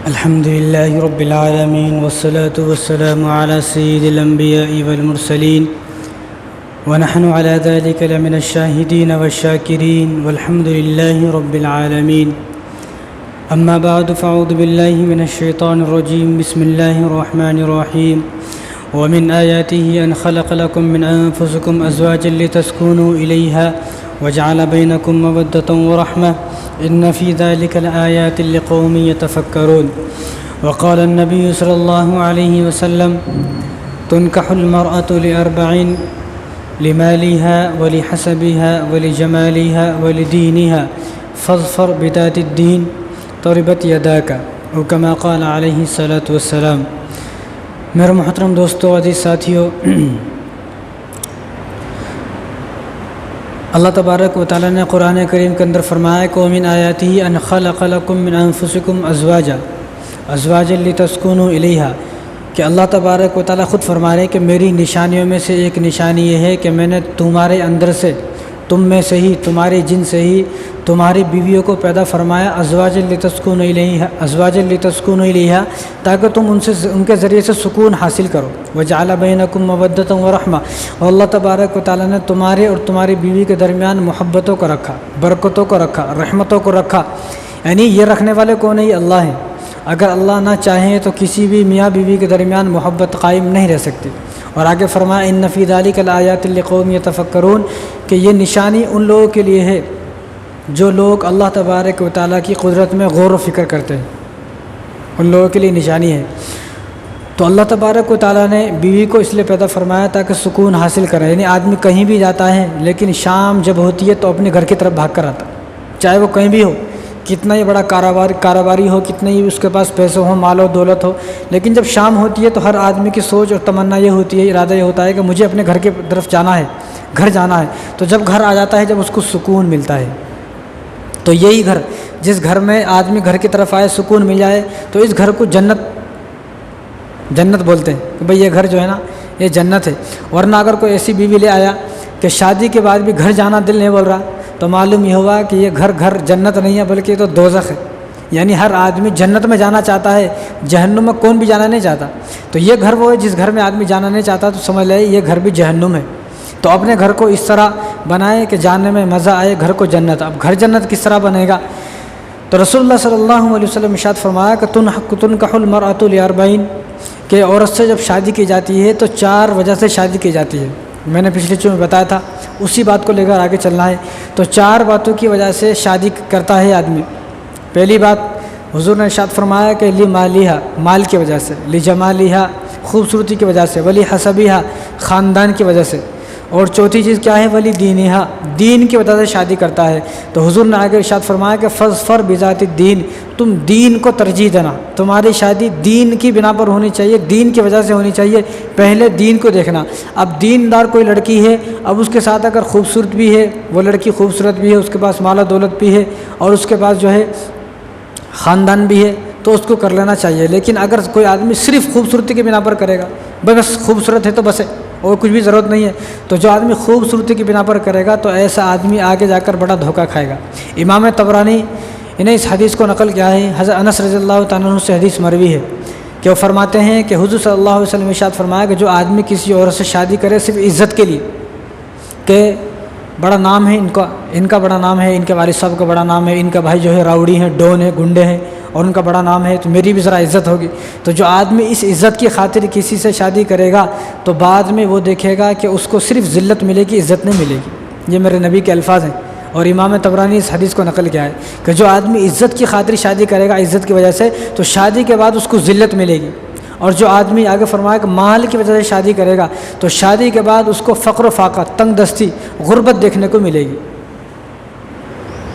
अल्हम्दुलिल्लाहि रब्बिल आलमीन वस्सलातु वस्सलामु अला सय्यिदिल अंबिया'i वल मुरसलीन व नहनु अला ज़ालिका लमिनश शाहिदीन वश्शाकिरीन वल्हम्दुलिल्लाहि रब्बिल आलमीन। अम्मा बअद फ़अऊज़ु बिल्लाहि मिनश शैतानिर रजीम। बिस्मिल्लाहिर रहमानिर रहीम। व मिन आयातिहि अन खलक़ लकुम मिन अनफुसिकुम अज़वाजन लितस्कुनू इलैहा व जअल बैनकुम मवद्दतन व रहमह इन्न फ़ी ज़ालिका लआयातिन लिक़ौमिन यतफ़क्करून। वक़ाल अन्नबी सल्लल्लाहु अलैहि वसल्लम तुनकहुल मरअतु लिअरबईन लिमालिहा वलिहसबिहा वलिजमालिहा वलिदीनिहा फ़ज़फ़र बिज़ातिद्दीन तरिबत यदाका औ कमा क़ाल अलैहि सलातु वस्सलाम। मेरे मोहतरम दोस्तों, अज़ीज़ साथियों, अल्लाह तबारक व तआला ने कुरान करीम के अंदर फरमाया कि मिन आयातिही अन खलक़ लकुम मिन अनफुसिकुम अज़वाजन लितस्कुनू इलैहा, कि अल्लाह तबारक व तआला ख़ुद फरमा रहे हैं कि मेरी निशानियों में से एक निशानी ये है कि मैंने तुम्हारे अंदर से, तुम में से ही, तुम्हारे जिन से ही तुम्हारी बीवियों को पैदा फरमाया अज़वाजन लितस्कुनू इलैहा, ताकि तुम उनके ज़रिए से सुकून हासिल करो। व जअल बैनकुम मवद्दतन व रहमा, और अल्लाह तबारक व तआला ने तुम्हारे और तुम्हारी बीवी के दरमियान मोहब्बतों को रखा, बरकतों को रखा, रहमतों को रखा। यानी ये रखने वाले कौन है? ये अल्लाह है। अगर अल्लाह ना चाहें तो किसी भी मियाँ बीवी के दरमियान मोहब्बत कायम नहीं रह सकती। और आगे फरमाया इन्न फ़ी ज़ालिका लआयातिन लिक़ौमिन यतफ़क्करून, कि ये निशानी उन लोगों के लिए है जो लोग अल्लाह तबारक व तआला की कुदरत में गौर व फ़िक्र करते हैं, उन लोगों के लिए निशानी है। तो अल्लाह तबारक व तआला ने बीवी को इसलिए पैदा फरमाया ताकि सुकून हासिल करें। यानी आदमी कहीं भी जाता है, लेकिन शाम जब होती है तो अपने घर की तरफ भाग कर आता, चाहे वो कहीं भी हो, कितना ही बड़ा कारोबारी हो, कितने ही उसके पास पैसे हो, माल हो, दौलत हो, लेकिन जब शाम होती है तो हर आदमी की सोच और तमन्ना ये होती है, इरादा ये होता है कि मुझे अपने घर की तरफ जाना है, घर जाना है। तो जब घर आ जाता है, जब उसको सुकून मिलता है, तो यही घर, जिस घर में आदमी घर की तरफ आए, सुकून मिल जाए, तो इस घर को जन्नत बोलते हैं कि भाई ये घर जो है ना, ये जन्नत है। वरना अगर कोई ऐसी बीवी ले आया कि शादी के बाद भी घर जाना दिल नहीं बोल रहा, तो मालूम ये हुआ कि ये घर जन्नत नहीं है, बल्कि तो दोज़ख है। यानी हर आदमी जन्नत में जाना चाहता है, जहन्नुम में कौन भी जाना नहीं चाहता। तो ये घर वो है जिस घर में आदमी जाना नहीं चाहता, तो समझ ले ये घर भी जहन्नुम है। तो अपने घर को इस तरह बनाए कि जाने में मज़ा आए, घर को जन्नत। अब घर जन्नत किस तरह बनेगा? तो रसूलुल्लाह सल्लल्लाहु अलैहि वसल्लम इरशाद फरमाया कि तुनकहुल मरअतु लिअरबईन, कि औरत से जब शादी की जाती है तो 4 वजह से शादी की जाती है। मैंने पिछले चीज़ में बताया था, उसी बात को लेकर आगे चलना है। तो 4 बातों की वजह से शादी करता है आदमी। पहली बात, हुज़ूर ने इरशाद फरमाया कि ली मालिहा, माल की वजह से, ली जमालिहा, खूबसूरती की वजह से, वली हसबिहा, ख़ानदान की वजह से, और चौथी चीज़ क्या है? वली दीनिहा, दीन की वजह से शादी करता है। तो हुज़ूर ने आगे इरशाद फरमाया कि फ़ज़फ़र बिज़ातिद्दीन, तुम दीन को तरजीह देना, तुम्हारी शादी दीन की बिना पर होनी चाहिए, दीन की वजह से होनी चाहिए। पहले दीन को देखना। अब दीनदार कोई लड़की है, अब उसके साथ अगर खूबसूरत भी है, वो लड़की खूबसूरत भी है, उसके पास माल दौलत भी है, और उसके पास जो है ख़ानदान भी है, तो उसको कर लेना चाहिए। लेकिन अगर कोई आदमी सिर्फ़ खूबसूरती के बिना पर करेगा, बस खूबसूरत है तो बस है, और कुछ भी ज़रूरत नहीं है, तो जो आदमी खूबसूरती की बिना पर करेगा, तो ऐसा आदमी आगे जाकर बड़ा धोखा खाएगा। इमाम तबरानी इन्हें इस हदीस को नकल किया है। हज़रत अनस रज़ियल्लाहु ताला अन्हु से हदीस मरवी है कि वो फरमाते हैं कि हुज़ूर सल्लल्लाहु अलैहि वसल्लम ने इरशाद फरमाया कि जो आदमी किसी औरत से शादी करे सिर्फ इज़्ज़त के लिए, कि बड़ा नाम है इनका बड़ा नाम है, इनके वालिद साहब का बड़ा नाम है, इनका भाई जो है राउडी है, डॉन है, गुंडे हैं, और उनका बड़ा नाम है, तो मेरी भी ज़रा इज़्ज़त होगी। तो जो आदमी इस इज़्ज़त की खातिर किसी से शादी करेगा, तो बाद में वो देखेगा कि उसको सिर्फ ज़िल्लत मिलेगी, इज़्ज़त नहीं मिलेगी। ये मेरे नबी के अल्फाज हैं, और इमाम तबरानी इस हदीस को नकल किया है कि जो आदमी इज़्ज़त की खातिर शादी करेगा, इज़्ज़त की वजह से, तो शादी के बाद उसको ज़िल्लत मिलेगी। और जो आदमी आगे फरमाया कि माल की वजह से शादी करेगा, तो शादी के बाद उसको फ़क्र फ़ाक़ा, तंग दस्ती, गुर्बत देखने को मिलेगी।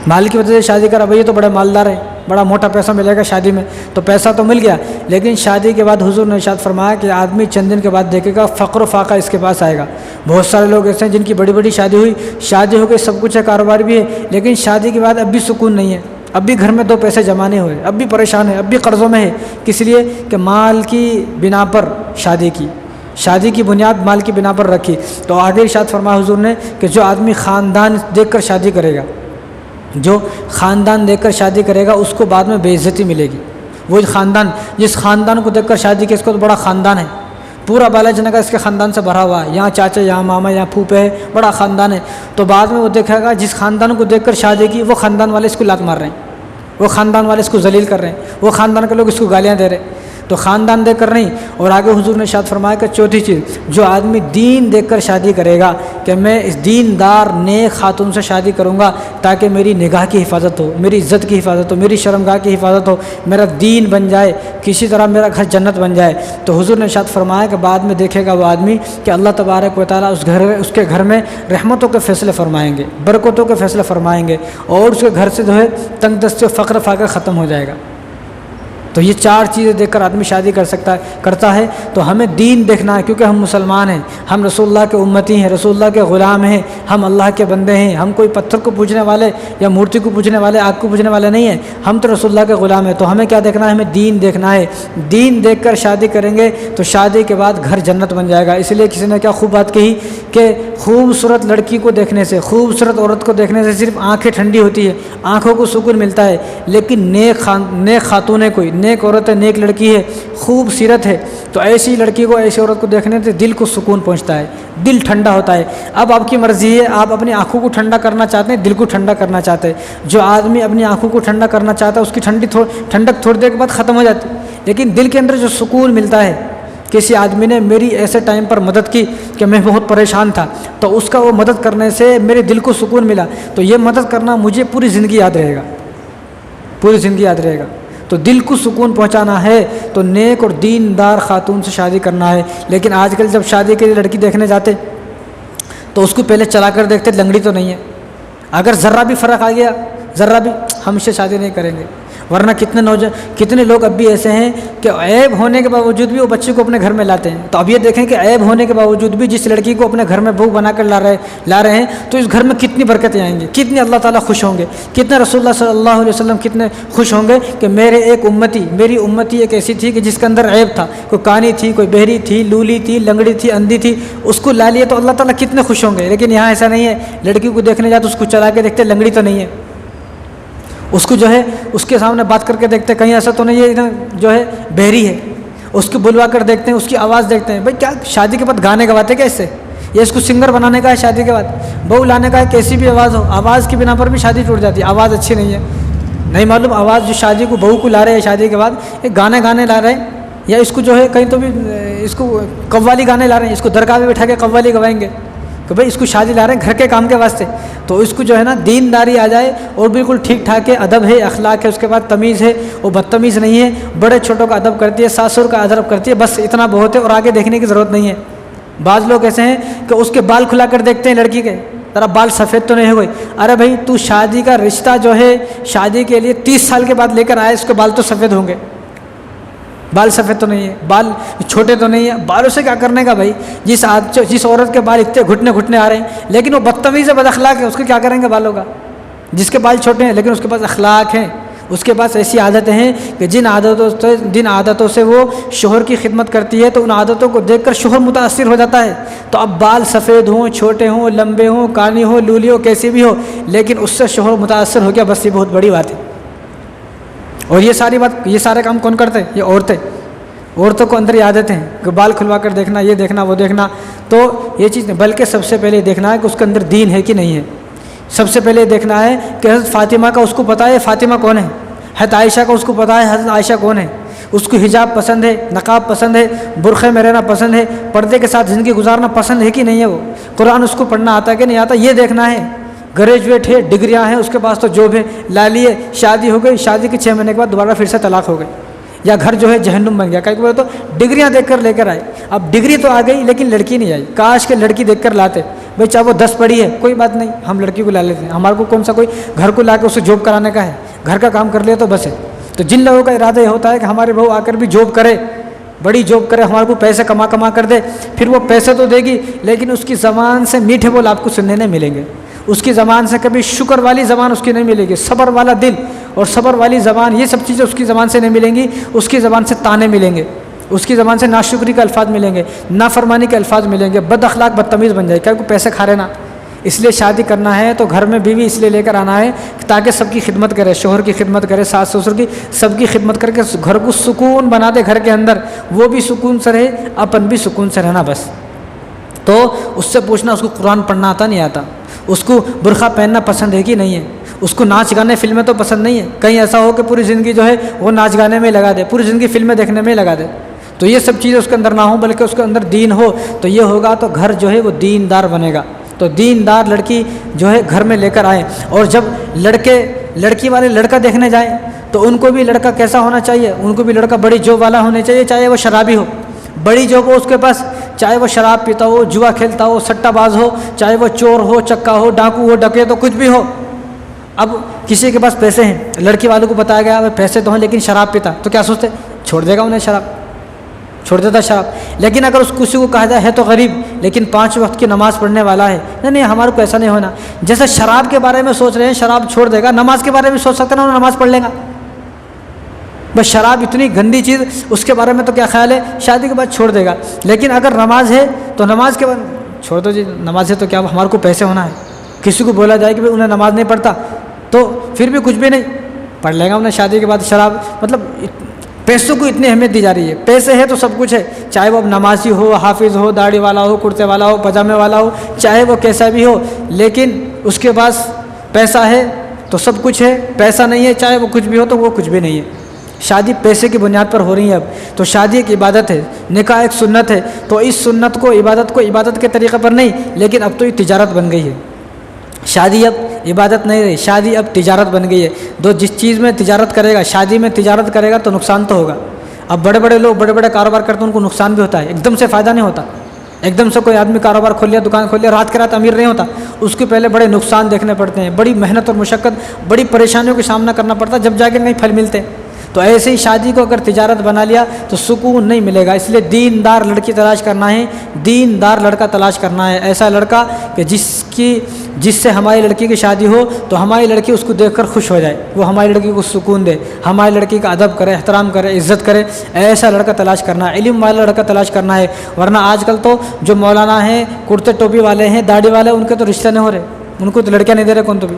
माल की वजह से शादी करा, भाई ये तो बड़े मालदार है, बड़ा मोटा पैसा मिलेगा शादी में, तो पैसा तो मिल गया, लेकिन शादी के बाद हुज़ूर ने इरशाद फरमाया कि आदमी चंद दिन के बाद देखेगा फ़क्र फ़ाक़ा इसके पास आएगा। बहुत सारे लोग ऐसे हैं जिनकी बड़ी बड़ी शादी हुई, शादी हो गई, सब कुछ है, कारोबार भी है, लेकिन शादी के बाद अब भी सुकून नहीं है, अब भी घर में 2 पैसे जमा नहीं हुए, अब भी परेशान है, अब भी कर्ज़ों में है। किस लिए? कि माल की बिना पर शादी की बुनियाद माल की बिना पर रखी। तो आगे इरशाद फरमाया हुज़ूर ने कि जो आदमी ख़ानदान देखकर शादी करेगा, जो ख़ानदान देखकर शादी करेगा, उसको बाद में बेइज्जती मिलेगी, वो ख़ानदान, जिस ख़ानदान को देखकर शादी की, इसको तो बड़ा ख़ानदान है, पूरा बालाजन का इसके ख़ानदान से भरा हुआ है, यहाँ चाचा, यहाँ मामा, यहाँ फूफे है, बड़ा ख़ानदान है। तो बाद में वो देखेगा जिस ख़ानदान को देखकर शादी की वो ख़ानदान वाले इसको लात मार रहे हैं, वो ख़ानदान वाले इसको जलील कर रहे हैं, वो ख़ानदान के लोग इसको गालियाँ दे रहे हैं। तो ख़ानदान देखकर नहीं। और आगे हुजूर ने इरशाद फरमाया कि चौथी चीज़, जो आदमी दीन देखकर शादी करेगा कि मैं इस दीनदार नेक खातून से शादी करूँगा ताकि मेरी निगाह की हिफाजत हो, मेरी इज़्ज़त की हिफाजत हो, मेरी शर्मगाह की हिफाजत हो, मेरा दीन बन जाए, किसी तरह मेरा घर जन्नत बन जाए। तो हुजूर ने इरशाद फरमाया कि बाद में देखेगा वो आदमी कि अल्लाह तबारक व तआला उसके घर में रहमतों के फ़ैसले फरमाएँगे, बरकतों के फ़ैसले फरमाएँगे, और उसके घर से जो है तंगदस्ती फ़क्र फ़ाक़र ख़त्म हो जाएगा। तो ये 4 चीज़ें देखकर आदमी शादी करता है। तो हमें दीन देखना है, क्योंकि हम मुसलमान हैं, हम रसूलुल्लाह के उम्मती हैं, रसूलुल्लाह के ग़ुलाम हैं, हम अल्लाह के बंदे हैं। हम कोई पत्थर को पूजने वाले या मूर्ति को पूजने वाले, आग को पूजने वाले नहीं हैं, हम तो रसूलुल्लाह के ग़ुलाम हैं। तो हमें क्या देखना है? हमें दीन देखना है। दीन देखकर शादी करेंगे तो शादी के बाद घर जन्नत बन जाएगा। इसलिए किसी ने क्या खूब बात कही कि खूबसूरत लड़की को देखने से, खूबसूरत औरत को देखने से सिर्फ आँखें ठंडी होती है, आँखों को सुकून मिलता है, लेकिन नेक खातून है, कोई नेक औरत है, नेक लड़की है, खूब सीरत है, तो ऐसी लड़की को, ऐसी औरत को देखने से दिल को सुकून पहुंचता है, दिल ठंडा होता है। अब आपकी मर्ज़ी है, आप अपनी आँखों को ठंडा करना चाहते हैं, दिल को ठंडा करना चाहते हैं। जो आदमी अपनी आँखों को ठंडा करना चाहता है उसकी ठंडक थोड़ी देर के बाद ख़त्म हो जाती है, लेकिन दिल के अंदर जो सुकून मिलता है, किसी आदमी ने मेरी ऐसे टाइम पर मदद की कि मैं बहुत परेशान था, तो उसका वो मदद करने से मेरे दिल को सुकून मिला, तो ये मदद करना मुझे पूरी ज़िंदगी याद रहेगा, पूरी ज़िंदगी याद रहेगा। तो दिल को सुकून पहुंचाना है तो नेक और दीनदार खातून से शादी करना है। लेकिन आजकल जब शादी के लिए लड़की देखने जाते तो उसको पहले चला कर देखते, लंगड़ी तो नहीं है, अगर ज़र्रा भी फ़र्क आ गया, ज़र्रा भी, हम इससे शादी नहीं करेंगे। वरना कितने लोग अब भी ऐसे हैं कि ऐब होने के बावजूद भी वो बच्चे को अपने घर में लाते हैं। तो अब ये देखें कि ऐब होने के बावजूद भी जिस लड़की को अपने घर में बहू बनाकर ला रहे हैं, तो इस घर में कितनी बरकतें आएंगी, कितनी अल्लाह ताला खुश होंगे, कितने रसूलुल्लाह सल्लल्लाहु अलैहि वसल्लम कितने खुश होंगे कि मेरी उम्मती एक ऐसी थी कि जिसके अंदर ऐब था, कोई कानी थी, कोई बहरी थी, लूली थी, लंगड़ी थी, अंधी थी, उसको ला लिए तो अल्लाह ताला कितने खुश होंगे। लेकिन यहाँ ऐसा नहीं है, लड़की को देखने जाते उसको चला के देखते, लंगड़ी तो नहीं है, उसको जो है उसके सामने बात करके देखते, कहीं ऐसा तो नहीं है इधर जो है बहरी है, उसको बुलवा कर देखते हैं, उसकी आवाज़ देखते हैं। भाई क्या शादी के बाद गाने गवाते क्या इससे? ये इसको सिंगर बनाने का है शादी के बाद, बहू लाने का है, कैसी भी आवाज़ हो, आवाज़ की बिना पर भी शादी टूट जाती है। आवाज़ अच्छी नहीं है, नहीं मालूम आवाज़ जो शादी को बहू को ला रहे हैं शादी के बाद, ये गाने ला रहे हैं, या इसको जो है कहीं तो भी इसको कव्वाली गाने ला रहे हैं, इसको दरगाह में बैठा के कव्वाली गवाएंगे कि भाई इसको शादी ला रहे हैं घर के काम के वास्ते। तो इसको जो है ना दीनदारी आ जाए और बिल्कुल ठीक ठाक है, अदब है, अखलाक है, उसके बाद तमीज़ है, वो बदतमीज़ नहीं है, बड़े छोटों का अदब करती है, सासुर का अदब करती है, बस इतना बहुत है और आगे देखने की ज़रूरत नहीं है। बाज़ लोग ऐसे हैं कि उसके बाल खुला कर देखते हैं लड़की के, तेरा बाल सफ़ेद तो नहीं हो गई। अरे भाई तू शादी का रिश्ता जो है शादी के लिए 30 साल के बाद लेकर आए, उसके बाल तो सफ़ेद होंगे, बाल सफ़ेद तो नहीं है, बाल छोटे तो नहीं है, बालों से क्या करने का भाई? जिस औरत के बाल इतने घुटने आ रहे हैं लेकिन वो बदतमीज़ है, बदअखलाक है, उसके क्या करेंगे बालों का? जिसके बाल छोटे हैं लेकिन उसके पास अखलाक हैं, उसके पास ऐसी आदतें हैं कि जिन आदतों से वो शोहर की खिदमत करती है, तो उन आदतों को देखकर शोहर मुतासिर हो जाता है। तो अब बाल सफ़ेद हों, छोटे हों, लंबे हों, कानी हो, लूली हो, कैसी भी हो, लेकिन उससे शोहर मुतासिर हो गया, बस ये बहुत बड़ी बात है। और ये सारे काम कौन करते हैं? ये औरतों को अंदर ये आदत है कि बाल खुलवा कर देखना, ये देखना, वो देखना। तो ये चीज़ नहीं, बल्कि सबसे पहले देखना है कि उसके अंदर दीन है कि नहीं है। सबसे पहले देखना है कि हज़रत फ़ातिमा का उसको पता है फ़ातिमा कौन है, हज़रत आयशा का उसको पता है हज़रत आयशा कौन है, उसको हिजाब पसंद है, नकाब पसंद है, बुरखे में रहना पसंद है, पर्दे के साथ ज़िंदगी गुजारना पसंद है कि नहीं है, वो कुरान उसको पढ़ना आता है कि नहीं आता, ये देखना है। ग्रेजुएट है, डिग्रियां हैं उसके पास, तो जॉब है, ला लिए, शादी हो गई, शादी के 6 महीने के बाद दोबारा फिर से तलाक हो गई, या घर जो है जहन्नुम बन गया। कई बार तो डिग्रियां देखकर लेकर आए, अब डिग्री तो आ गई लेकिन लड़की नहीं आई, काश के लड़की देखकर लाते। भाई चाहे वो 10 पढ़ी है कोई बात नहीं, हम लड़की को ला लेते हैं, हमारे को कौन सा कोई घर को ला के उससे जॉब कराने का है, घर का काम कर लिया तो बस है। तो जिन लोगों का इरादा ये होता है कि हमारे बहू आकर भी जॉब करे, बड़ी जॉब करे, हमारे को पैसे कमा कर दे, फिर वो पैसे तो देगी लेकिन उसकी ज़बान से मीठे बोल आपको सुनने नहीं मिलेंगे, उसकी ज़बान से कभी शुक्र वाली ज़बान उसकी नहीं मिलेगी, सब्र वाला दिल और सब्र वाली ज़बान, ये सब चीज़ें उसकी ज़बान से नहीं मिलेंगी। उसकी ज़बान से ताने मिलेंगे, उसकी ज़बान से नाशुक्री के अल्फाज मिलेंगे, नाफरमानी के अल्फाज मिलेंगे, बद अखलाक बदतमीज़ बन जाए, क्या पैसे खा रहे ना, इसलिए शादी करना है तो घर में बीवी इसलिए लेकर आना है ताकि सबकी खिदमत करे, शोहर की खिदमत करे, सास ससुर की, सबकी खिदमत करके घर को सुकून बना दे, घर के अंदर वो भी सुकून से रहे, अपन भी सुकून से रहना बस। तो उससे पूछना उसको कुरान पढ़ना आता नहीं आता, उसको बुर्खा पहनना पसंद है कि नहीं है, उसको नाच गाने फिल्में तो पसंद नहीं है, कहीं ऐसा हो कि पूरी ज़िंदगी जो है वो नाच गाने में लगा दे, पूरी ज़िंदगी फिल्में देखने में लगा दे। तो ये सब चीज़ें उसके अंदर ना हो, बल्कि उसके अंदर दीन हो, तो ये होगा तो घर जो है वो दीनदार बनेगा। तो दीनदार लड़की जो है घर में लेकर आए। और जब लड़की वाले लड़का देखने जाए तो उनको भी लड़का कैसा होना चाहिए, उनको भी लड़का बड़ी जॉब वाला होना चाहिए, चाहे वो शराबी हो, बड़ी जॉब हो उसके पास, चाहे वो शराब पीता हो, जुआ खेलता हो, सट्टाबाज हो, चाहे वो चोर हो, चक्का हो, डाकू हो, डकैत हो, कुछ भी हो। अब किसी के पास पैसे हैं, लड़की वालों को बताया गया पैसे तो हैं लेकिन शराब पीता, तो क्या सोचते, छोड़ देगा उन्हें, शराब छोड़ देता शराब। लेकिन अगर उस किसी को कहा जाए है तो गरीब लेकिन 5 वक्त की नमाज़ पढ़ने वाला है, नहीं नहीं हमारे को ऐसा नहीं होना। जैसे शराब के बारे में सोच रहे हैं, शराब छोड़ देगा, नमाज के बारे में सोच सकते ना, नमाज़ पढ़ लेगा। बस शराब इतनी गंदी चीज़, उसके बारे में तो क्या ख्याल है, शादी के बाद छोड़ देगा। लेकिन अगर नमाज है तो नमाज के बाद छोड़ दो जी, नमाज है तो क्या हमारे को पैसे होना है। किसी को बोला जाए कि भाई उन्हें नमाज नहीं पढ़ता तो फिर भी कुछ भी नहीं, पढ़ लेगा उन्हें शादी के बाद शराब। मतलब पैसों को इतनी अहमियत दी जा रही है, पैसे है तो सब कुछ है, चाहे वो अब नमाजी हो, हाफिज़ हो, दाढ़ी वाला हो, कुर्ते वाला हो, पजामे वाला हो, चाहे वो कैसा भी हो, लेकिन उसके पास पैसा है तो सब कुछ है, पैसा नहीं है चाहे वो कुछ भी हो तो वो कुछ भी नहीं है। शादी पैसे की बुनियाद पर हो रही है अब। तो शादी एक इबादत है, निकाह एक सुन्नत है, तो इस सुन्नत को इबादत के तरीक़े पर नहीं, लेकिन अब तो ये तिजारत बन गई है। शादी अब इबादत नहीं रही, शादी अब तिजारत बन गई है। तो जिस चीज़ में तिजारत करेगा, शादी में तिजारत करेगा तो नुकसान तो होगा। अब बड़े बड़े लोग बड़े बड़े कारोबार करते हैं, उनको नुकसान भी होता है, एकदम से फ़ायदा नहीं होता। एकदम से कोई आदमी कारोबार खोल लिया, दुकान खोल लिया, रात के रात अमीर नहीं होता, उसके पहले बड़े नुकसान देखने पड़ते हैं, बड़ी मेहनत और मुशक्क़त, बड़ी परेशानियों का सामना करना पड़ता है, जब जाके नहीं फल मिलते। तो ऐसे ही शादी को अगर तिजारत बना लिया तो सुकून नहीं मिलेगा। इसलिए दीनदार लड़की तलाश करना है, दीनदार लड़का तलाश करना है, ऐसा लड़का कि जिससे हमारी लड़की की शादी हो तो हमारी लड़की उसको देखकर खुश हो जाए, वो हमारी लड़की को सुकून दे, हमारी लड़की का अदब करे, एहतराम करे, इज़्ज़त करे, ऐसा लड़का तलाश करना है, इल्म वाला लड़का तलाश करना है। वरना आजकल तो जो मौलाना हैं, कुर्ते टोपी वाले हैं, दाढ़ी वाले, उनके तो रिश्ते नहीं हो रहे, उनको तो लड़कियाँ नहीं दे रहे कौन। तो भी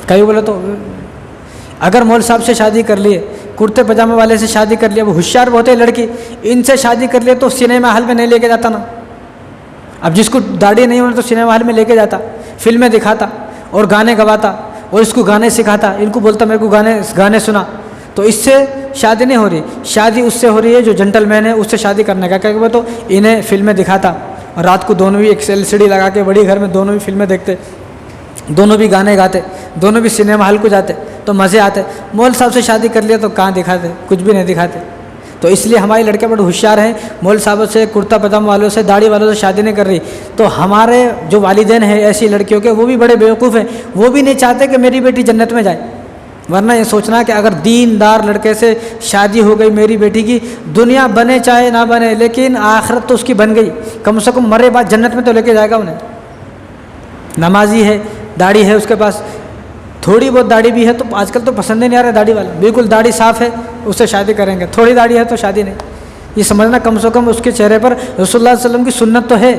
कई बोले तो अगर मौल साहब से शादी कर लिए, कुर्ते पजामे वाले से शादी कर लिया, वो होशियार बहुत है लड़की, इनसे शादी कर लिए तो सिनेमा हॉल में नहीं लेके जाता ना। अब जिसको दाढ़ी नहीं होना तो सिनेमा हॉल में लेके जाता, फिल्में दिखाता और गाने गवाता और इसको गाने सिखाता, इनको बोलता मेरे को गाने सुना। तो इससे शादी नहीं हो रही, शादी उससे हो रही है जो जेंटलमैन है, उससे शादी करने का। क्या तो इन्हें फिल्में दिखाता और रात को दोनों भी एक LCD लगा के बड़ी घर में दोनों भी फिल्में देखते, दोनों भी गाने गाते, दोनों भी सिनेमा हॉल को जाते तो मज़े आते। मौल साहब से शादी कर लिया तो कहाँ दिखाते, कुछ भी नहीं दिखाते। तो इसलिए हमारी लड़के बड़े होशियार हैं, मौल साहब से, कुर्ता पजामा वालों से, दाढ़ी वालों से शादी नहीं कर रही। तो हमारे जो वालिदैन हैं ऐसी लड़कियों के, वो भी बड़े बेवकूफ़ हैं, वो भी नहीं चाहते कि मेरी बेटी जन्नत में जाए। वरना ये सोचना कि अगर दीनदार लड़के से शादी हो गई मेरी बेटी की, दुनिया बने चाहे ना बने लेकिन आखिरत तो उसकी बन गई, कम से कम मरे बाद जन्नत में तो लेके जाएगा उन्हें। नमाजी है, दाढ़ी है उसके पास, थोड़ी बहुत दाढ़ी भी है तो आजकल तो पसंद ही नहीं आ रहा दाढ़ी वाला, बिल्कुल दाढ़ी साफ़ है उससे शादी करेंगे, थोड़ी दाढ़ी है तो शादी नहीं। ये समझना कम से कम उसके चेहरे पर रसूलुल्लाह सल्लल्लाहु अलैहि वसल्लम की सुन्नत तो है,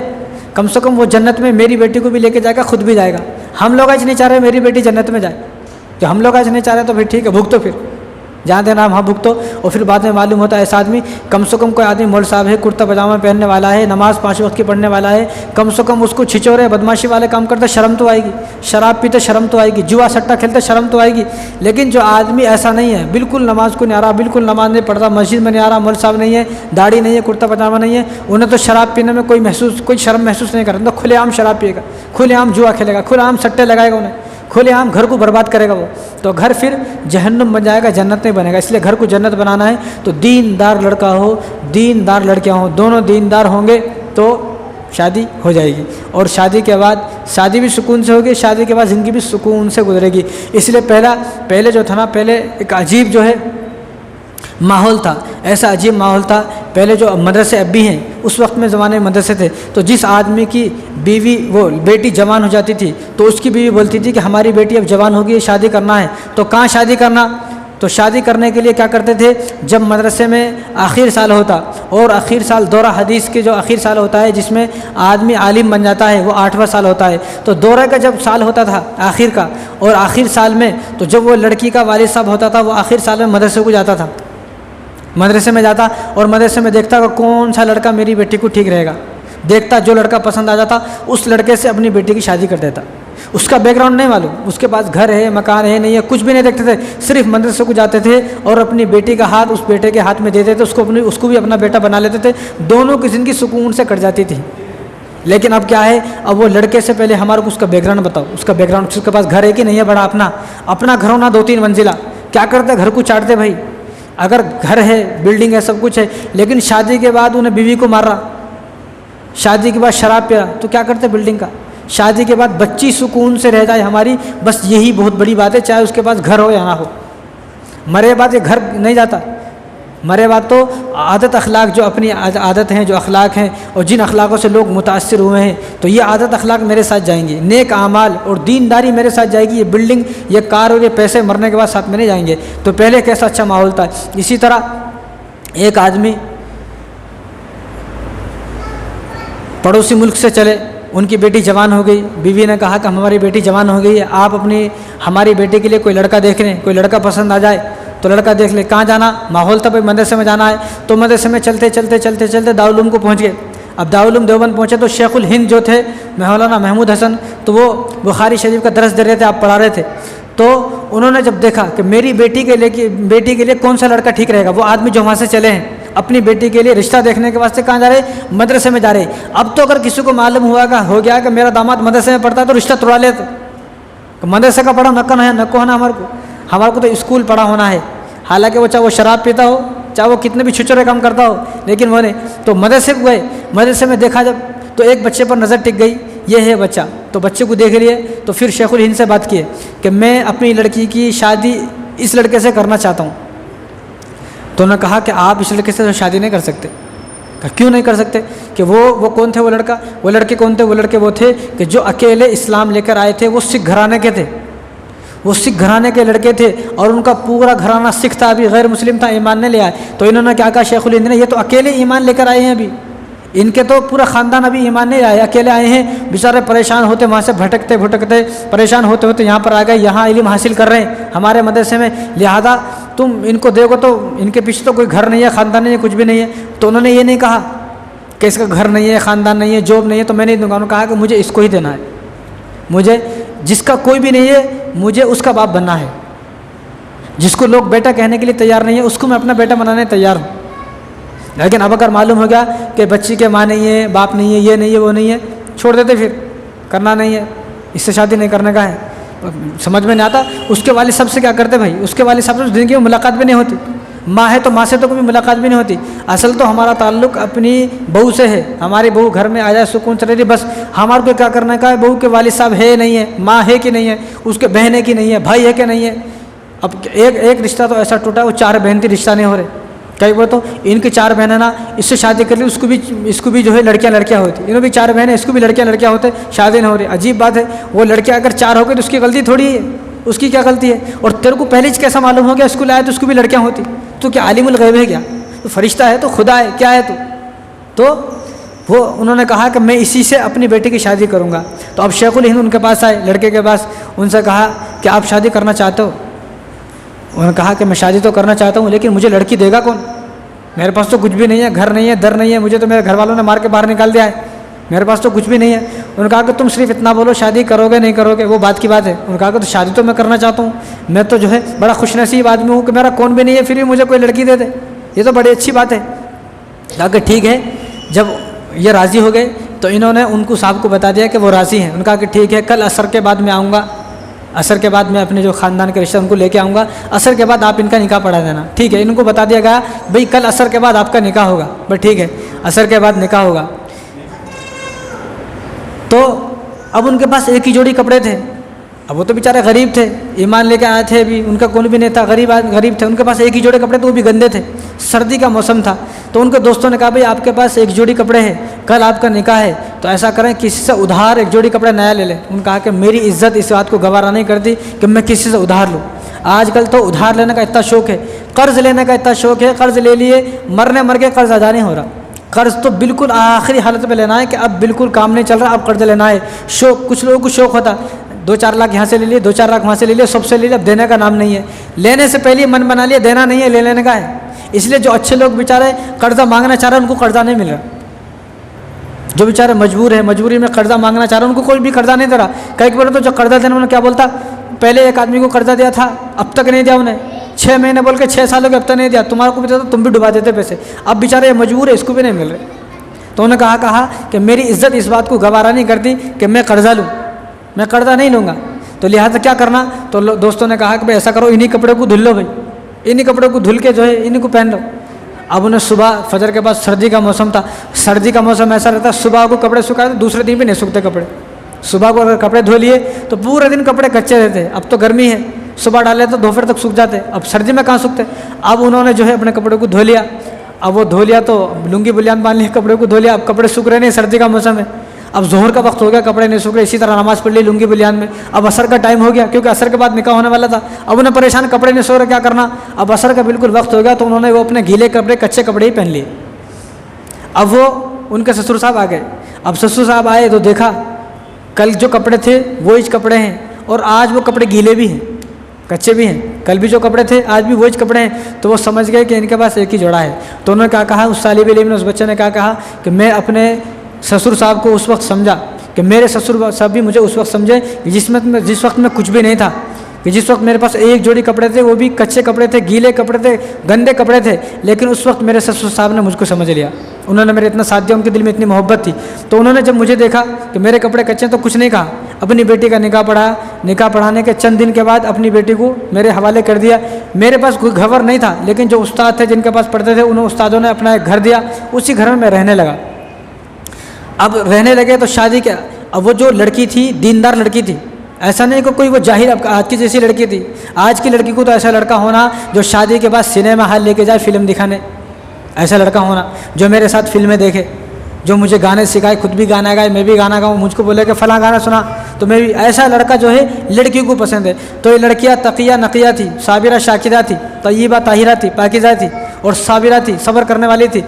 कम से कम वो जन्नत में मेरी बेटी को भी लेके जाएगा, खुद भी जाएगा। हम लोग आज नहीं चाह रहे मेरी बेटी जन्नत में जाए, तो हम लोग आज नहीं चाह रहे तो फिर ठीक है, भुगतो, फिर जहाँ देना वहाँ भुगतो। और फिर बाद में मालूम होता है ऐसा आदमी, कम से कम कोई आदमी मौल साहब है, कुर्ता पजामा पहनने वाला है, नमाज़ 5 वक्त की पढ़ने वाला है, कम से कम उसको छिचोरे बदमाशी वाले काम करते शर्म तो आएगी, शराब पीते शर्म तो आएगी, जुआ सट्टा खेलते शर्म तो आएगी। लेकिन जो आदमी ऐसा नहीं है, बिल्कुल नमाज को नहीं आ रहा, बिल्कुल नमाज नहीं पढ़ता, मस्जिद में नहीं आ रहा, मौल साहब नहीं है, दाढ़ी नहीं है, कुर्ता पजामा नहीं है, उन्हें तो शराब पीने में कोई शर्म महसूस नहीं करता, तो खुलेआम शराब पिएगा, खुलेआम जुआ खेलेगा, खुलेआम सट्टे लगाएगा, उन्हें खुलेआम घर को बर्बाद करेगा वो, तो घर फिर जहन्नुम बन जाएगा, जन्नत नहीं बनेगा। इसलिए घर को जन्नत बनाना है तो दीनदार लड़का हो, दीनदार लड़कियाँ हो, दोनों दीनदार होंगे तो शादी हो जाएगी। और शादी के बाद शादी भी सुकून से होगी, शादी के बाद ज़िंदगी भी सुकून से गुजरेगी। इसलिए पहले जो था ना, पहले एक अजीब जो है माहौल था, ऐसा अजीब माहौल था। पहले जो मदरसे अब भी हैं, उस वक्त में ज़माने में मदरसे थे, तो जिस आदमी की बीवी वो बेटी जवान हो जाती थी तो उसकी बीवी बोलती थी कि हमारी बेटी अब जवान होगी, शादी करना है। तो कहाँ शादी करना, तो शादी करने के लिए क्या करते थे, जब मदरसे में आखिर साल होता, और आखिर साल दौरा हदीस के जो आखिर साल होता है जिसमें आदमी आलिम बन जाता है, वो 8वां साल होता है। तो दौरा का जब साल होता था आखिर का, और आखिर साल में तो जब वो लड़की का वालिद साहब होता था, वो आखिर साल में मदरसे को जाता था, मदरसे में जाता और मदरसे में देखता कि कौन सा लड़का मेरी बेटी को ठीक रहेगा। देखता, जो लड़का पसंद आ जाता उस लड़के से अपनी बेटी की शादी कर देता। उसका बैकग्राउंड नहीं मालूम, उसके पास घर है, मकान है, नहीं है, कुछ भी नहीं देखते थे, सिर्फ मदरसे को जाते थे और अपनी बेटी का हाथ उस बेटे के हाथ में देते थे, उसको भी अपना बेटा बना लेते थे। दोनों की ज़िंदगी सुकून से कट जाती थी। लेकिन अब क्या है, अब वो लड़के से पहले हमारे को उसका बैकग्राउंड बताओ, उसका बैकग्राउंड, उसके पास घर है कि नहीं है बड़ा, अपना घर होना 2-3 मंजिला। क्या करते, घर को चाटते भाई। अगर घर है, बिल्डिंग है, सब कुछ है, लेकिन शादी के बाद उन्हें बीवी को मार रहा, शादी के बाद शराब पिया, तो क्या करते बिल्डिंग का। शादी के बाद बच्ची सुकून से रह जाए हमारी, बस यही बहुत बड़ी बात है, चाहे उसके पास घर हो या ना हो। मरे बाद ये घर नहीं जाता, मरे बाद तो आदत अखलाक, जो अपनी आदत हैं, जो अखलाक हैं और जिन अखलाकों से लोग मुतासिर हुए हैं, तो ये आदत अखलाक मेरे साथ जाएंगी, नेक आमाल और दीनदारी मेरे साथ जाएगी। ये बिल्डिंग, ये कार और ये पैसे मरने के बाद साथ में नहीं जाएंगे। तो पहले कैसा अच्छा माहौल था। इसी तरह एक आदमी पड़ोसी मुल्क से चले, उनकी बेटी जवान हो गई, बीवी ने कहा कि हमारी बेटी जवान हो गई है, आप हमारी बेटी के लिए कोई लड़का देख लें, कोई लड़का पसंद आ जाए तो लड़का देख ले। कहाँ जाना, माहौल था भाई मदरसे में जाना है, तो मदरसे में चलते चलते चलते चलते दारुल उलूम को पहुँच गए। अब दारुल उलूम देवबंद पहुँचे तो शेखुल हिंद जो थे मौलाना महमूद हसन, तो वो बुखारी शरीफ का दरस दे रहे थे, आप पढ़ा रहे थे। तो उन्होंने जब देखा कि मेरी बेटी के लिए कौन सा लड़का ठीक रहेगा, वो आदमी जो वहाँ से चले हैं अपनी बेटी के लिए रिश्ता देखने के वास्ते कहाँ जा रहे, मदरसे में जा रहे। अब तो अगर किसी को मालूम हो गया कि मेरा दामाद मदरसे में पढ़ता है तो रिश्ता तोड़ा लेते। मदरसे का पढ़ा नको होना हमारे को तो स्कूल पढ़ा होना है। हालांकि वो चाहे वो शराब पीता हो, चाहे वो कितने भी छुछुरे काम करता हो, लेकिन वो नहीं। तो मदरसे को गए, मदरसे में देखा जब, तो एक बच्चे पर नज़र टिक गई, ये है बच्चा। तो बच्चे को देख लिए, तो फिर शेखुल हिंद से बात किए कि मैं अपनी लड़की की शादी इस लड़के से करना चाहता हूँ। तो उन्होंने कहा कि आप इस लड़के से शादी नहीं कर सकते। क्यों नहीं कर सकते? कि वो कौन थे, वो लड़के कौन थे? वो लड़के वो थे कि जो अकेले इस्लाम लेकर आए थे, वो सिख घराने के थे, वो सिख घराने के लड़के थे और उनका पूरा घराना सिख था, अभी गैर मुस्लिम था, ईमान नहीं ले आए। तो इन्होंने क्या कहा शेखुल हिंद ने, ये तो अकेले ईमान लेकर आए हैं, अभी इनके तो पूरा ख़ानदान अभी ईमान नहीं आए, अकेले आए हैं, बेचारे परेशान होते, वहाँ से भटकते परेशान होते होते यहाँ पर आ गए, यहाँ इल्म हासिल कर रहे हैं हमारे मदरसे में, लिहाजा तुम इनको देखो तो इनके पीछे तो कोई घर नहीं है, ख़ानदान नहीं है, कुछ भी नहीं है। तो उन्होंने ये नहीं कहा कि इसका घर नहीं है, ख़ानदान नहीं है, जॉब नहीं है, तो मैं नहीं दूँगा। उन्होंने कहा कि मुझे इसको ही देना है, मुझे जिसका कोई भी नहीं है, मुझे उसका बाप बनना है। जिसको लोग बेटा कहने के लिए तैयार नहीं है, उसको मैं अपना बेटा बनाने तैयार हूँ। लेकिन अब अगर मालूम हो गया कि बच्ची के माँ नहीं है, बाप नहीं है, ये नहीं है, वो नहीं है, छोड़ देते, फिर करना नहीं है, इससे शादी नहीं करने का है। समझ में नहीं आता। उसके वालिद साहब से क्या करते भाई, उसके वालिद साहब से ज़िंदगी में मुलाकात भी नहीं होती। माँ है तो माँ से तो कभी मुलाकात भी नहीं होती। असल तो हमारा ताल्लुक़ अपनी बहू से है, हमारी बहू घर में आ जाए सुकून से रही, बस हमारे को क्या करने का है, बहू के वालिद साहब है नहीं है, माँ है कि नहीं है, उसके बहन है कि नहीं है, भाई है कि नहीं है। अब एक रिश्ता तो ऐसा टूटा, वो 4 बहन थी, रिश्ता नहीं हो रहे। कई बार तो इनकी 4 बहनें ना, इससे शादी कर ली, इसको भी जो है लड़कियां होती, इन्होंने भी 4 बहनें, इसको भी लड़कियां होते, शादी नहीं हो रही। अजीब बात है, वो लड़कियां अगर 4 हो गई तो उसकी गलती थोड़ी है, उसकी क्या गलती है? और तेरे को पहले कैसा मालूम हो गया स्कूल आया तो उसको भी लड़कियां होती? तो क्या आलिमुल गैब है क्या? तो फरिश्ता है, तो खुदा है, क्या है तो वो उन्होंने कहा कि मैं इसी से अपनी बेटी की शादी करूँगा। तो अब शेखुल हिंद उनके पास आए, लड़के के पास, उनसे कहा कि आप शादी करना चाहते हो? उन्होंने कहा कि मैं शादी तो करना चाहता हूँ, लेकिन मुझे लड़की देगा कौन? मेरे पास तो कुछ भी नहीं है, घर नहीं है, दर नहीं है, मुझे तो मेरे घर वालों ने मार के बाहर निकाल दिया है, मेरे पास तो कुछ भी नहीं है। उन्होंने कहा कि तुम सिर्फ इतना बोलो, शादी करोगे नहीं करोगे वो बात की बात है। उन्होंने कहा कि तो शादी तो मैं करना चाहता हूँ, मैं तो जो है बड़ा खुशनसीब आदमी हूँ कि मेरा कौन भी नहीं है, फिर भी मुझे कोई लड़की दे दे, ये तो बड़ी अच्छी बात है। कहा कि ठीक है। जब ये राज़ी हो गए तो इन्होंने उनको साहब को बता दिया कि वो राज़ी हैं। उनका कि ठीक है, कल असर के बाद मैं आऊँगा, असर के बाद मैं अपने जो ख़ानदान के रिश्ते उनको लेके आऊँगा, असर के बाद आप इनका निकाह पढ़ा देना। ठीक है, इनको बता दिया गया भाई कल असर के बाद आपका निकाह होगा। बस ठीक है, असर के बाद निकाह होगा। तो अब उनके पास एक ही जोड़ी कपड़े थे। अब वो तो बेचारे गरीब थे, ईमान लेके आए थे, अभी उनका कौन भी नहीं था, गरीब थे, उनके पास एक ही जोड़ी कपड़े थे, वो भी गंदे थे, सर्दी का मौसम था। तो उनके दोस्तों ने कहा भाई आपके पास एक जोड़ी कपड़े हैं, कल आपका निकाह है, तो ऐसा करें किसी से उधार एक जोड़ी कपड़े नया ले लें। उन्होंने कहा कि मेरी इज्जत इस बात को गवारा नहीं करती कि मैं किसी से उधार लूँ। आजकल तो उधार लेने का इतना शौक़ है, कर्ज़ लेने का इतना शौक़ है, कर्ज़ ले लिए, मर के कर्ज़ अदा नहीं हो रहा। कर्ज़ तो बिल्कुल आखिरी हालत में लेना है कि अब बिल्कुल काम नहीं चल रहा, अब कर्ज़ लेना है। शौक़, कुछ लोगों को शौक़ होता 2-4 लाख यहाँ से ले लिए, 2-4 लाख वहाँ से ले लिए, सबसे ले लिए, अब देने का नाम नहीं है। लेने से पहले मन बना लिया देना नहीं है, ले लेने का है। इसलिए जो अच्छे लोग बेचारे कर्ज़ा मांगना चाह रहे हैं उनको कर्ज़ा नहीं मिल रहा। जो बेचारे मजबूर है, मजबूरी में कर्ज़ा मांगना चाह रहे हैं उनको कोई भी कर्ज़ा नहीं दे रहा। कई बार तो जो कर्ज़ा देने वाला क्या बोलता, पहले एक आदमी को कर्ज़ा दिया था अब तक नहीं दिया उन्हें, 6 महीने बोल के 6 सालों के अब तक नहीं दिया, तुम्हारे को भी देता तुम भी डुबा देते पैसे। अब बेचारे मजबूर है, इसको भी नहीं मिल रहे। तो उन्होंने कहा कि मेरी इज्जत इस बात को गवारा नहीं करती कि मैं कर्ज़ा लूँ, मैं कर्ज़ा नहीं लूँगा। तो लिहाजा क्या करना, तो दोस्तों ने कहा कि भाई ऐसा करो, इन्हीं कपड़े को धुल लो भाई, इन्हीं कपड़ों को धुल के जो है इन्हीं को पहन लो। अब उन्हें सुबह फजर के बाद, सर्दी का मौसम था, सर्दी का मौसम ऐसा रहता है सुबह को कपड़े सुखाए तो दूसरे दिन भी नहीं सूखते कपड़े। सुबह को अगर कपड़े धो लिए तो पूरे दिन कपड़े कच्चे रहते। अब तो गर्मी है, सुबह डाले तो दोपहर तक सूख जाते, अब सर्दी में कहाँ सूखते। अब उन्होंने जो है अपने कपड़े को धो लिया। अब वो धो लिया तो लुंगी बुलियान बांध लिया, कपड़े को धो लिया। अब कपड़े सूख रहे नहीं, सर्दी का मौसम है। अब जोहर का वक्त हो गया, कपड़े नहीं सूख रहे, इसी तरह नमाज़ पढ़ ली लुंगी बुलियान में। अब असर का टाइम हो गया क्योंकि असर के बाद निकाह होने वाला था। अब उन्हें परेशान, कपड़े नहीं सो रहे, क्या करना। अब असर का बिल्कुल वक्त हो गया तो उन्होंने वो अपने गीले कपड़े, कच्चे कपड़े ही पहन लिए। अब वो उनके ससुर साहब आ गए। अब ससुर साहब आए तो देखा कल जो कपड़े थे वो ही कपड़े हैं और आज वो कपड़े गीले भी हैं, कच्चे भी हैं। कल भी जो कपड़े थे आज भी वही कपड़े हैं। तो वो समझ गए कि इनके पास एक ही जोड़ा है। तो उन्होंने क्या कहा, उस तालिब इल्म ने, उस बच्चे ने क्या कहा कि मैं अपने ससुर साहब को उस वक्त समझा कि मेरे ससुर साहब भी मुझे उस वक्त समझे जिस वक्त में कुछ भी नहीं था, कि जिस वक्त मेरे पास एक जोड़ी कपड़े थे, वो भी कच्चे कपड़े थे, गीले कपड़े थे, गंदे कपड़े थे, लेकिन उस वक्त मेरे ससुर साहब ने मुझको समझ लिया। उन्होंने मेरे इतना साथ दिया, उनके दिल में इतनी मोहब्बत थी। तो उन्होंने जब मुझे देखा कि मेरे कपड़े कच्चे तो कुछ नहीं कहा, अपनी बेटी का निकाह पढ़ाया। निकाह पढ़ाने के चंद दिन के बाद अपनी बेटी को मेरे हवाले कर दिया। मेरे पास कोई खबर नहीं था, लेकिन जो उस्ताद थे जिनके पास पढ़ते थे, उन्हें उस्तादों ने अपना एक घर दिया, उसी घर में मैं रहने लगा। अब रहने लगे तो शादी क्या, अब वो जो लड़की थी दीनदार लड़की थी, ऐसा नहीं कि कोई वो जाहिर आज की जैसी लड़की थी। आज की लड़की को तो ऐसा लड़का होना जो शादी के बाद सिनेमा हॉल लेके जाए फिल्म दिखाने, ऐसा लड़का होना जो मेरे साथ फिल्में देखे, जो मुझे गाने सिखाए, खुद भी गाना गाए, मैं भी गाना गाऊँ, मुझको बोले कि फ़लाँ गाना सुना तो मैं भी, ऐसा लड़का जो है लड़की को पसंद है। तो ये लड़कियाँ तकिया नकिया थी, साबिरा शाकिरा थी, तय्यबा ताहिरा थी, पाकिज़ा थी और साबिरा थी, सब्र करने वाली थी।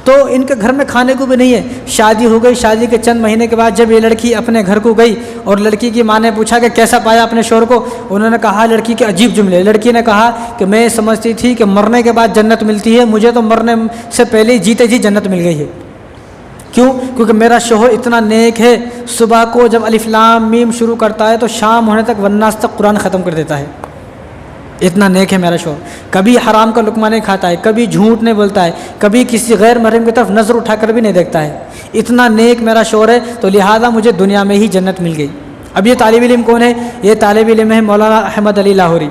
तो इनके घर में खाने को भी नहीं है। शादी हो गई, शादी के चंद महीने के बाद जब ये लड़की अपने घर को गई और लड़की की माँ ने पूछा कि कैसा पाया अपने शोहर को, उन्होंने कहा लड़की के अजीब जुमले। लड़की ने कहा कि मैं समझती थी कि मरने के बाद जन्नत मिलती है, मुझे तो मरने से पहले ही जीते जी जन्नत मिल गई है। क्यों? क्योंकि मेरा शोहर इतना नेक है, सुबह को जब अलिफ लाम मीम शुरू करता है तो शाम होने तक वन्नास तक कुरान ख़त्म कर देता है। इतना नेक है मेरा शोहर, कभी हराम का लुकमा नहीं खाता है, कभी झूठ नहीं बोलता है, कभी किसी गैर महरम की तरफ नज़र उठाकर भी नहीं देखता है। इतना नेक मेरा शोहर है, तो लिहाजा मुझे दुनिया में ही जन्नत मिल गई। अब ये तालिब इल्म कौन है? ये तालिब इल्म है मौलाना अहमद अली लाहौरी।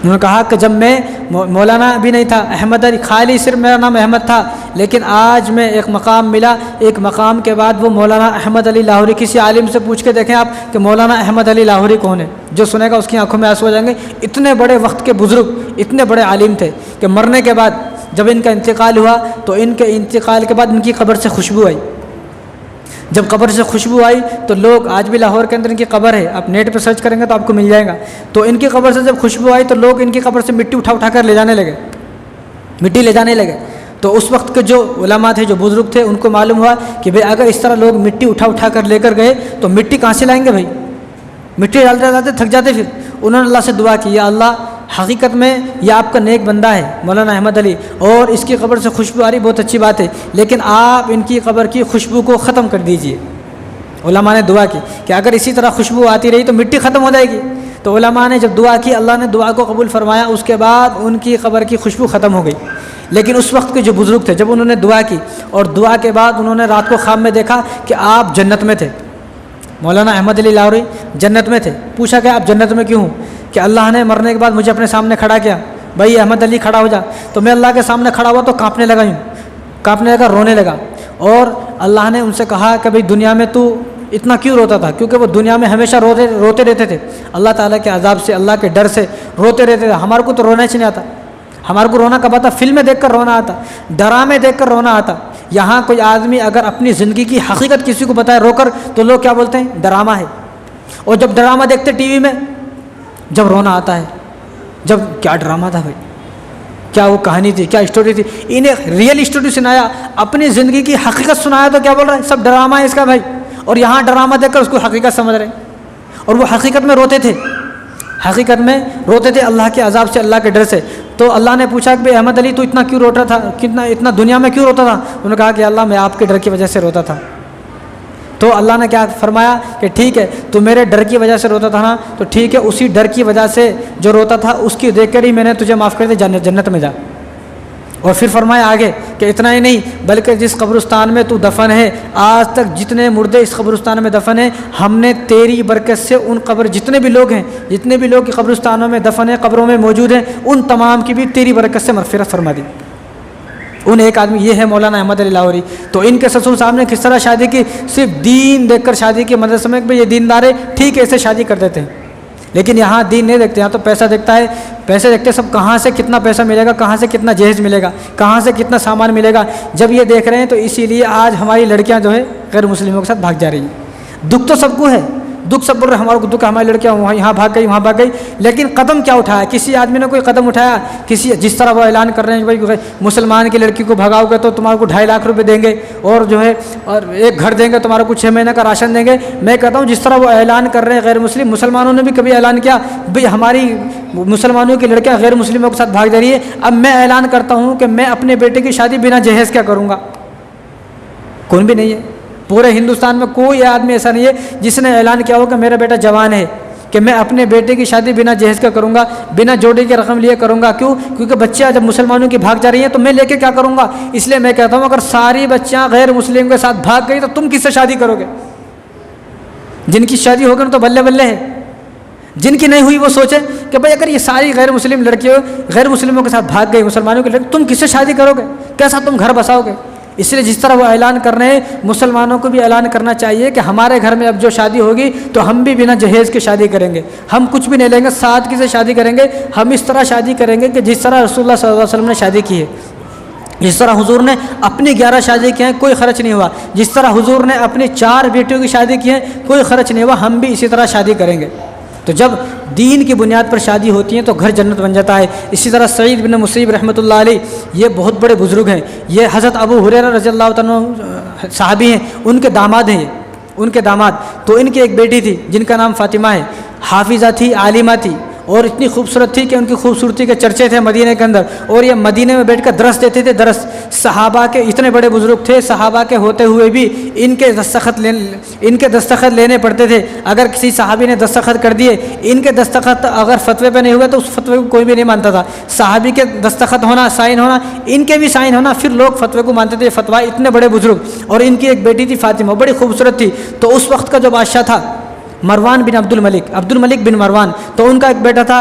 उन्होंने कहा कि जब मैं मौलाना भी नहीं था, अहमद अली, खाली सिर्फ मेरा नाम अहमद था, लेकिन आज मैं एक मकाम मिला, एक मकाम के बाद वो मौलाना अहमद अली लाहौरी। किसी आलिम से पूछ के देखें आप कि मौलाना अहमद अली लाहौरी कौन है, जो सुनेगा उसकी आंखों में आंसू आ जाएंगे। इतने बड़े वक्त के बुज़ुर्ग, इतने बड़े आलिम थे कि मरने के बाद जब इनका इंतकाल हुआ तो इनके इंतकाल के बाद इनकी कब्र से खुशबू आई। जब कब्र से खुशबू आई तो लोग, आज भी लाहौर के अंदर इनकी कब्र है, आप नेट पर सर्च करेंगे तो आपको मिल जाएगा। तो इनकी कब्र से जब खुशबू आई तो लोग इनकी कब्र से मिट्टी उठा कर ले जाने लगे, मिट्टी ले जाने लगे। तो उस वक्त के जो उलमा थे, जो बुज़ुर्ग थे, उनको मालूम हुआ कि भाई अगर इस तरह लोग मिट्टी उठा कर लेकर गए तो मिट्टी कहाँ से लाएंगे भाई, मिट्टी डालते डालते थक जाते। फिर उन्होंने अल्लाह से दुआ की, या अल्लाह हकीकत में यह आपका नेक बंदा है मौलाना अहमद अली, और इसकी कब्र से खुशबू आ रही, बहुत अच्छी बात है, लेकिन आप इनकी कब्र की खुशबू को ख़त्म कर दीजिए। उलमा ने दुआ की कि अगर इसी तरह खुशबू आती रही तो मिट्टी ख़त्म हो जाएगी। तो उलमा ने जब दुआ की, अल्लाह ने दुआ को कबूल फरमाया, उसके बाद उनकी कब्र की खुशबू ख़त्म हो गई। लेकिन उस वक्त के जो बुज़ुर्ग थे, जब उन्होंने दुआ की और दुआ के बाद उन्होंने रात को ख्वाब में देखा कि आप जन्नत में थे, मौलाना अहमद अली लाहौरी जन्नत में थे। पूछा कि आप जन्नत में क्यों? कि अल्लाह ने मरने के बाद मुझे अपने सामने खड़ा किया, भाई अहमद अली खड़ा हो जा। तो मैं अल्लाह के सामने खड़ा हुआ तो काँपने लगा, यूँ काँपने लगा, रोने लगा। और अल्लाह ने उनसे कहा कि भाई दुनिया में तू इतना क्यों रोता था? क्योंकि वो दुनिया में हमेशा रोते रहते थे, अल्लाह ताला के अजाब से, अल्लाह के डर से रोते रहते थे। हमारे को तो रोना ही नहीं आता, हमारे को रोना कब आता? फिल्में देखकर रोना आता, ड्रामे देखकर रोना आता। यहाँ कोई आदमी अगर अपनी ज़िंदगी की हकीकत किसी को बताए रोकर, तो लोग क्या बोलते हैं? ड्रामा है। और जब ड्रामा देखते टीवी में जब रोना आता है, जब क्या ड्रामा था भाई, क्या वो कहानी थी, क्या स्टोरी थी। इन्हें रियल स्टोरी सुनाया, अपनी ज़िंदगी की हकीकत सुनाया, तो क्या बोल रहा है, सब ड्रामा है इसका भाई। और यहाँ ड्रामा देखकर उसको हकीकत समझ रहे, और वो हकीकत में रोते थे, हकीकत में रोते थे अल्लाह के अजाब से, अल्लाह के डर से। तो अल्लाह ने पूछा कि भाई अहमद अली तू इतना क्यों रोता था, कितना इतना दुनिया में क्यों रोता था। उन्होंने कहा कि अल्लाह मैं आपके डर की वजह से रोता था। तो अल्लाह ने क्या फरमाया कि ठीक है, तू मेरे डर की वजह से रोता था ना, तो ठीक है, उसी डर की वजह से जो रोता था उसकी देख कर ही मैंने तुझे माफ़ कर दिया, जन्नत में जा। और फिर फरमाया आगे कि इतना ही नहीं, बल्कि जिस कब्रिस्तान में तू दफन है, आज तक जितने मुर्दे इस कब्रिस्तान में दफन है, हमने तेरी बरकत से उन कब्र जितने भी लोग हैं, जितने भी लोग कब्रिस्तानों में दफन है, कब्रों में मौजूद हैं, उन तमाम की भी तेरी बरकत से मग़फ़िरत फरमा दी। उन एक आदमी ये है मौलाना अहमद अली लाहौरी। तो इनके ससुर साहब ने किस तरह शादी की, सिर्फ दीन देखकर शादी की, मदरसे में भाई ये दीनदार है, ठीक है, ऐसे शादी कर देते हैं। लेकिन यहाँ दीन नहीं देखते, यहाँ तो पैसा देखता है, पैसे देखते सब, कहाँ से कितना पैसा मिलेगा, कहाँ से कितना जहेज मिलेगा, कहाँ से कितना सामान मिलेगा, जब ये देख रहे हैं। तो इसीलिए आज हमारी लड़कियाँ जो है गैर मुस्लिमों के साथ भाग जा रही हैं। दुख तो सबको है, दुख सब बोल रहे हमारे को दुख, हमारी लड़कियाँ वहाँ यहाँ भाग गई, वहाँ भाग गई, लेकिन कदम क्या उठाया, किसी आदमी ने कोई कदम उठाया, किसी जिस तरह वो ऐलान कर रहे हैं कि भाई मुसलमान की लड़की को भगाओगे तो तुम्हारे को 2.5 लाख रुपए देंगे, और जो है और एक घर देंगे, तुम्हारे को 6 महीने का राशन देंगे। मैं कहता हूँ जिस तरह वो ऐलान कर रहे हैं गैर मुस्लिम, मुसलमानों ने भी कभी ऐलान किया भाई हमारी मुसलमानों की लड़कियाँ गैर मुस्लिमों के साथ भाग जा रही है। अब मैं ऐलान करता हूँ कि मैं अपने बेटे की शादी बिना जहेज़ क्या करूँगा, कौन भी नहीं है पूरे हिंदुस्तान में, कोई आदमी ऐसा नहीं है जिसने ऐलान किया हो कि मेरा बेटा जवान है कि मैं अपने बेटे की शादी बिना जहेज़ का करूँगा, बिना जोड़ी की रकम लिए करूँगा। क्यों? क्योंकि बच्चियाँ जब मुसलमानों की भाग जा रही हैं तो मैं लेके क्या करूँगा। इसलिए मैं कहता हूँ अगर सारी बच्चियाँ गैर मुस्लिम के साथ भाग गई तो तुम किससे शादी करोगे। जिनकी शादी होगी ना तो बल्ले बल्ले है, जिनकी नहीं हुई वो सोचे कि भाई अगर ये सारी गैर मुस्लिम लड़कियों गैर मुस्लिमों के साथ भाग गई, मुसलमानों की लड़की, तुम किससे शादी करोगे, कैसा तुम घर बसाओगे। इसलिए जिस तरह वो ऐलान कर रहे हैं, मुसलमानों को भी ऐलान करना चाहिए कि हमारे घर में अब जो शादी होगी तो हम भी बिना जहेज़ की शादी करेंगे, हम कुछ भी नहीं लेंगे, सादगी से शादी करेंगे। हम इस तरह शादी करेंगे कि जिस तरह रसूलुल्लाह सल्लल्लाहु अलैहि वसल्लम ने शादी की है, जिस तरह हुजूर ने अपनी 11 शादी की हैं, कोई ख़र्च नहीं हुआ, जिस तरह हुजूर ने अपनी 4 बेटियों की शादी की है, कोई ख़र्च नहीं हुआ, हम भी इसी तरह शादी करेंगे। तो जब दीन की बुनियाद पर शादी होती है तो घर जन्नत बन जाता है। इसी तरह सईद बिन मुसैब रहमतुल्लाह अलैह, ये बहुत बड़े बुज़ुर्ग हैं, ये हज़रत अबू हुरैरा रज़ियल्लाहु तआला सहाबी हैं, उनके दामाद हैं, उनके दामाद। तो इनकी एक बेटी थी जिनका नाम फ़ातिमा है, हाफिज़ा थी, आलिमा थी, और इतनी खूबसूरत थी कि उनकी खूबसूरती के चर्चे थे मदीने के अंदर। और ये मदीने में बैठकर दरस देते थे, दरस। सहाबा के इतने बड़े बुजुर्ग थे, सहाबा के होते हुए भी इनके दस्तखत लेने पड़ते थे। अगर किसी सहाबी ने दस्तखत कर दिए, इनके दस्तखत अगर फतवे पे नहीं हुए तो उस फतवे को कोई भी नहीं मानता था। सहाबी के दस्तखत होना, साइन होना, इनके भी साइन होना, फिर लोग फतवे को मानते थे। फतवा इतने बड़े बुजुर्ग। और इनकी एक बेटी थी फ़ातिमा, बड़ी खूबसूरत थी। तो उस वक्त का जो बादशाह था मरवान बिन अब्दुल मलिक बिन मरवान, तो उनका एक बेटा था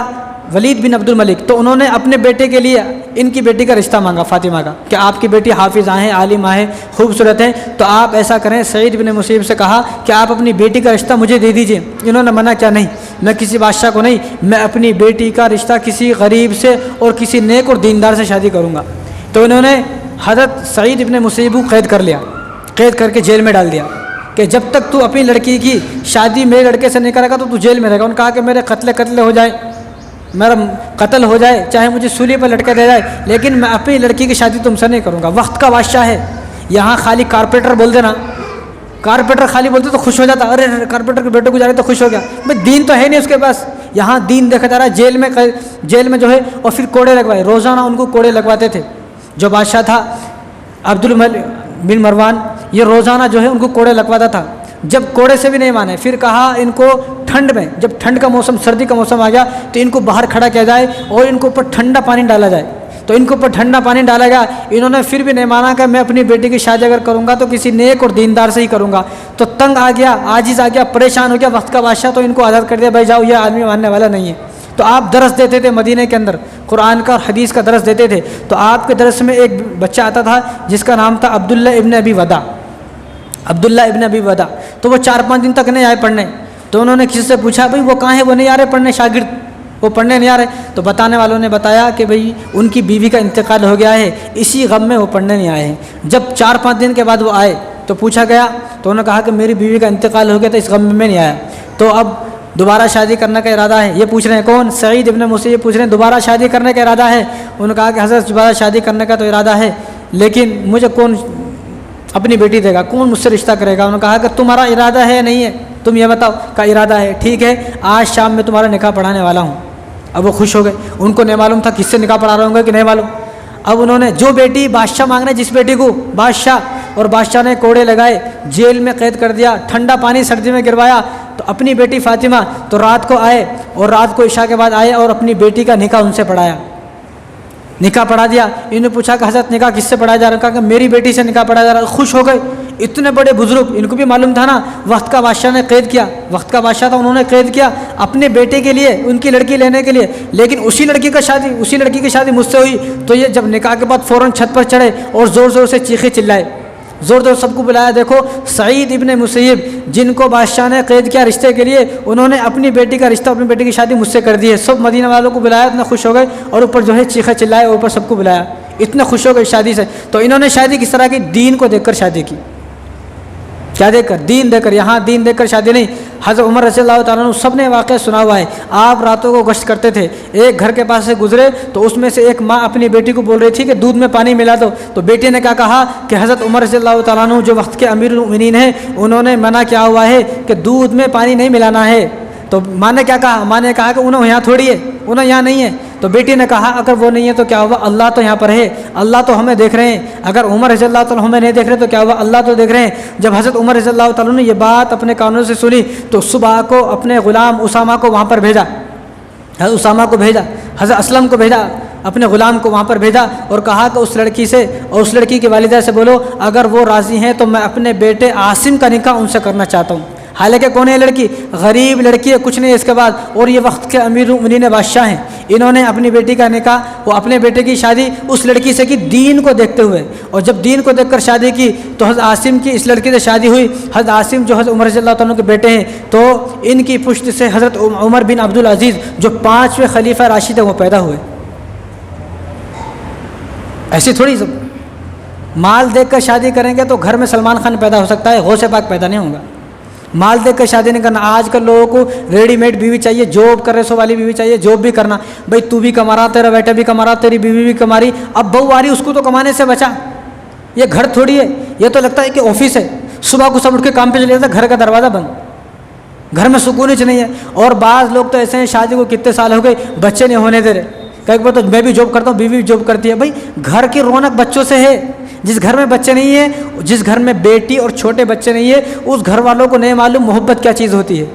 वलीद बिन अब्दुल मलिक। तो उन्होंने अपने बेटे के लिए इनकी बेटी का रिश्ता मांगा फ़ातिमा का, कि आपकी बेटी हाफिज़ा हैं, आलिमा है, खूबसूरत है, तो आप ऐसा करें। सईद बिन मुसैब से कहा कि आप अपनी बेटी का रिश्ता मुझे दे दीजिए। इन्होंने मना किया, नहीं, मैं किसी बादशाह को नहीं, मैं अपनी बेटी का रिश्ता किसी गरीब से और किसी नेक और दीनदार से शादी करूँगा। तो इन्होंने हज़रत सईद बिन मुसैब को कैद कर लिया, कैद करके जेल में डाल दिया कि जब तक तू अपनी लड़की की शादी मेरे लड़के से नहीं करेगा तो तू जेल में रहेगा। उन्होंने कहा कि मेरे कत्ल हो जाए, मेरा कत्ल हो जाए, चाहे मुझे सूली पर लटका दे जाए, लेकिन मैं अपनी लड़की की शादी तुमसे नहीं करूँगा। वक्त का बादशाह है, यहाँ खाली कारपेंटर बोल देना, कारपेंटर खाली बोलते तो खुश हो जाता, अरे कारपेंटर के बेटे को जा रहे तो खुश हो गया। भाई दीन तो है नहीं उसके पास, यहाँ दीन देखा जा रहा है। जेल में जो है, और फिर कोड़े लगवाए, रोज़ाना उनको कोड़े लगवाते थे। जो बादशाह था अब्दुल मलिक बिन मरवान, ये रोज़ाना जो है उनको कोड़े लगवाता था। जब कोड़े से भी नहीं माने, फिर कहा इनको ठंड में, जब ठंड का मौसम, सर्दी का मौसम आ गया, तो इनको बाहर खड़ा किया जाए और इनको ऊपर ठंडा पानी डाला जाए। तो इनको ऊपर ठंडा पानी डाला गया, इन्होंने फिर भी नहीं माना कि मैं अपनी बेटी की शादी अगर करूँगा तो किसी नेक और दीनदार से ही करूँगा। तो तंग आ गया, आजिज़ आ गया, परेशान हो गया वक्त का बादशाह, तो इनको आज़ाद कर दिया, भाई जाओ, ये आदमी मानने वाला नहीं है। तो आप दरस देते थे मदीने के अंदर, कुरान का और हदीस का दरस देते थे। तो आपके दरस में एक बच्चा आता था जिसका नाम था अब्दुल्ला इब्न अबी वदा। तो वो 4-5 दिन तक नहीं आए पढ़ने। तो उन्होंने किसी से पूछा, भाई वो कहाँ है, वो नहीं आ रहे पढ़ने, शागिर्द वो पढ़ने नहीं आ रहे। तो बताने वालों ने बताया कि भाई उनकी बीवी का इंतकाल हो गया है, इसी गम में वो पढ़ने नहीं आए हैं। जब 4-5 दिन के बाद वो आए तो पूछा गया, तो उन्होंने कहा कि मेरी बीवी का इंतकाल हो गया था, इस गम में नहीं आया। तो अब दोबारा शादी करने का इरादा है? ये पूछ रहे हैं कौन? सईद इब्न मुसय्यब पूछ रहे हैं दोबारा शादी करने का इरादा है? उन्होंने कहा कि हज़रत दोबारा शादी करने का तो इरादा है, लेकिन मुझे कौन अपनी बेटी देगा, कौन मुझसे रिश्ता करेगा? उन्होंने कहा कि तुम्हारा इरादा है या नहीं है, तुम ये बताओ। का इरादा है, ठीक है, आज शाम में तुम्हारा निकाह पढ़ाने वाला हूँ। अब वो खुश हो गए, उनको नहीं मालूम था किससे निकाह पढ़ा रहे होंगे कि नहीं मालूम। अब उन्होंने जो बेटी, बादशाह मांग रहे जिस बेटी को, बादशाह, और बादशाह ने कोड़े लगाए, जेल में कैद कर दिया, ठंडा पानी सर्दी में गिरवाया। तो अपनी बेटी फातिमा तो रात को आए, और रात को इशा के बाद आए और अपनी बेटी का निकाह उनसे पढ़ाया, निकाह पढ़ा दिया। इन्होंने पूछा कि हज़रत निकाह किससे पढ़ाया जा रहा है? कहा कि मेरी बेटी से निकाह पढ़ाया जा रहा है। खुश हो गए, इतने बड़े बुजुर्ग, इनको भी मालूम था ना वक्त का बादशाह ने कैद किया, वक्त का बादशाह था, उन्होंने कैद किया अपने बेटे के लिए, उनकी लड़की लेने के लिए। लेकिन उसी लड़की की शादी मुझसे हुई। तो ये जब निकाह के बाद फ़ौरन छत पर चढ़े और ज़ोर ज़ोर से चीखे चिल्लाए, ज़ोर ज़ोर सबको बुलाया। देखो सईद इब्न मुसय्यब जिनको बादशाह ने कैद किया रिश्ते के लिए, उन्होंने अपनी बेटी का रिश्ता, अपनी बेटी की शादी मुझसे कर दी है। सब मदीना वालों को बुलाया, इतने खुश हो गए, और ऊपर जो है चीखे चिल्लाए, और ऊपर सबको बुलाया, इतने खुश हो गए शादी से। तो इन्होंने शादी किस तरह की? दीन को देखकर शादी की। क्या देखकर? दीन देखकर। यहाँ दीन देखकर शादी नहीं। हज़रत उमर रज़ियल्लाहु ताला अन्हु सब ने वाक़या सुना हुआ है। आप रातों को गश्त करते थे, एक घर के पास से गुजरे तो उसमें से एक माँ अपनी बेटी को बोल रही थी कि दूध में पानी मिला दो। तो बेटी ने क्या कहा कि हज़रत उमर रज़ियल्लाहु ताला अन्हु जो वक्त के अमीरुल मोमिनीन हैं, उन्होंने मना किया हुआ है कि दूध में पानी नहीं मिलाना है। तो माँ ने क्या कहा? माँ ने कहा कि उन्हें यहाँ थोड़ी है, उन्हें यहाँ नहीं है। तो बेटी ने कहा अगर वो नहीं है तो क्या हुआ? अल्लाह तो यहाँ पर है, अल्लाह तो हमें देख रहे हैं। अगर उमर रज़ियल्लाहु ताला हमें नहीं देख रहे तो क्या हुआ? अल्लाह तो देख रहे हैं। जब हज़रत उमर रज़ियल्लाहु ताला ने ये बात अपने कानों से सुनी तो सुबह को अपने ग़ुलाम उसामा को वहाँ पर भेजा, हज़रत उसामा को भेजा, हज़रत असलम को भेजा, अपने ग़ुलाम को वहाँ पर भेजा और कहा कि उस लड़की से और उस लड़की की वालिदा से बोलो अगर वो राज़ी हैं तो मैं अपने बेटे आसिम का निकाह उनसे करना चाहता हूँ। हालांकि कौन है लड़की? गरीब लड़की है, कुछ नहीं है इसके बाद, और ये वक्त के अमीरुल मोमिनीन बादशाह हैं। इन्होंने अपनी बेटी का निकाह, वो अपने बेटे की शादी उस लड़की से की दीन को देखते हुए, और जब दीन को देखकर शादी की तो हज़रत आसिम की इस लड़की से शादी हुई। हज़रत आसिम जो हज़रत उमर रज़ियल्लाहु ताला के बेटे हैं, तो इनकी पुश्त से हज़रत उमर बिन अब्दुल अज़ीज़ जो 5वें खलीफा राशिद हैं वो पैदा हुए। ऐसी थोड़ी सब माल देखकर शादी करेंगे तो घर में सलमान खान पैदा हो सकता है, गौसे पाक पैदा नहीं होगा। माल देखकर शादी नहीं करना। आजकल लोगों को रेडीमेड बीवी चाहिए, जॉब कर रहे सो वाली बीवी चाहिए, जॉब भी करना। भाई तू भी कमा रहा, तेरा बेटा भी कमा रहा, तेरी बीवी भी कमा रही, अब बहू आ रही उसको तो कमाने से बचा। ये घर थोड़ी है, ये तो लगता है कि ऑफिस है। सुबह को सब उठ के काम पे चले जाते, घर का दरवाज़ा बंद, घर में सुकून ही नहीं है। और बाज़ लोग तो ऐसे हैं शादी को कितने साल हो गए बच्चे नहीं होने दे रहे। कई बार तो मैं भी जॉब करता हूँ, बीवी भी जॉब करती है। भाई घर की रौनक बच्चों से है। जिस घर में बच्चे नहीं है, जिस घर में बेटी और छोटे बच्चे नहीं है, उस घर वालों को नहीं मालूम मोहब्बत क्या चीज़ होती है।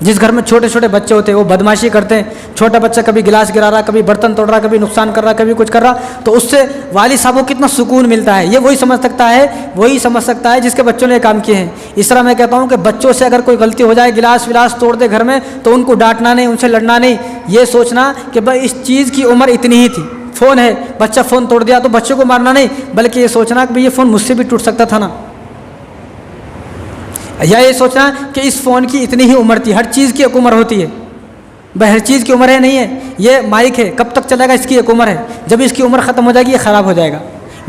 जिस घर में छोटे छोटे बच्चे होते हैं वो बदमाशी करते हैं। छोटा बच्चा कभी गिलास गिरा रहा, कभी बर्तन तोड़ रहा, कभी नुकसान कर रहा, कभी कुछ कर रहा, तो उससे वालिद साहब को कितना सुकून मिलता है, ये वही समझ सकता है जिसके बच्चों ने काम किए हैं। इस तरह मैं कहता हूँ कि बच्चों से अगर कोई गलती हो जाए, गिलास विलास तोड़ दे घर में, तो उनको डांटना नहीं, उनसे लड़ना नहीं, ये सोचना कि भाई इस चीज़ की उम्र इतनी ही थी। फ़ोन है, बच्चा फ़ोन तोड़ दिया तो बच्चों को मारना नहीं, बल्कि ये सोचना कि भाई ये फ़ोन मुझसे भी टूट सकता था ना, या ये सोचना कि इस फ़ोन की इतनी ही उम्र थी। हर चीज़ की एक उम्र होती है भाई, हर चीज़ की उम्र है नहीं है। ये माइक है, कब तक चलेगा इसकी एक उम्र है, जब इसकी उम्र ख़त्म हो जाएगी ये ख़राब हो जाएगा।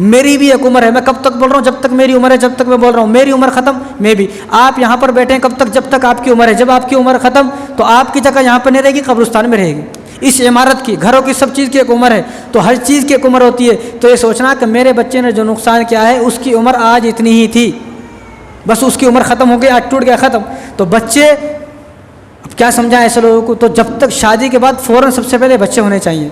मेरी भी एक उम्र है, मैं कब तक बोल रहा हूँ? जब तक मेरी उम्र है, जब तक मैं बोल रहा हूँ। मेरी उम्र ख़त्म, मैं भी। आप यहाँ पर बैठे हैं कब तक? जब तक आपकी उम्र है। जब आपकी उम्र ख़त्म तो आपकी जगह यहाँ पर नहीं रहेगी, कब्रिस्तान में रहेगी। इस इमारत की, घरों की, सब चीज़ की एक उम्र है, तो हर चीज़ की एक उम्र होती है। तो ये सोचना कि मेरे बच्चे ने जो नुकसान किया है उसकी उम्र आज इतनी ही थी, बस उसकी उम्र ख़त्म हो गई, आज टूट गया, ख़त्म। तो बच्चे, अब क्या समझाएं ऐसे लोगों को? तो जब तक शादी के बाद फ़ौरन सबसे पहले बच्चे होने चाहिए।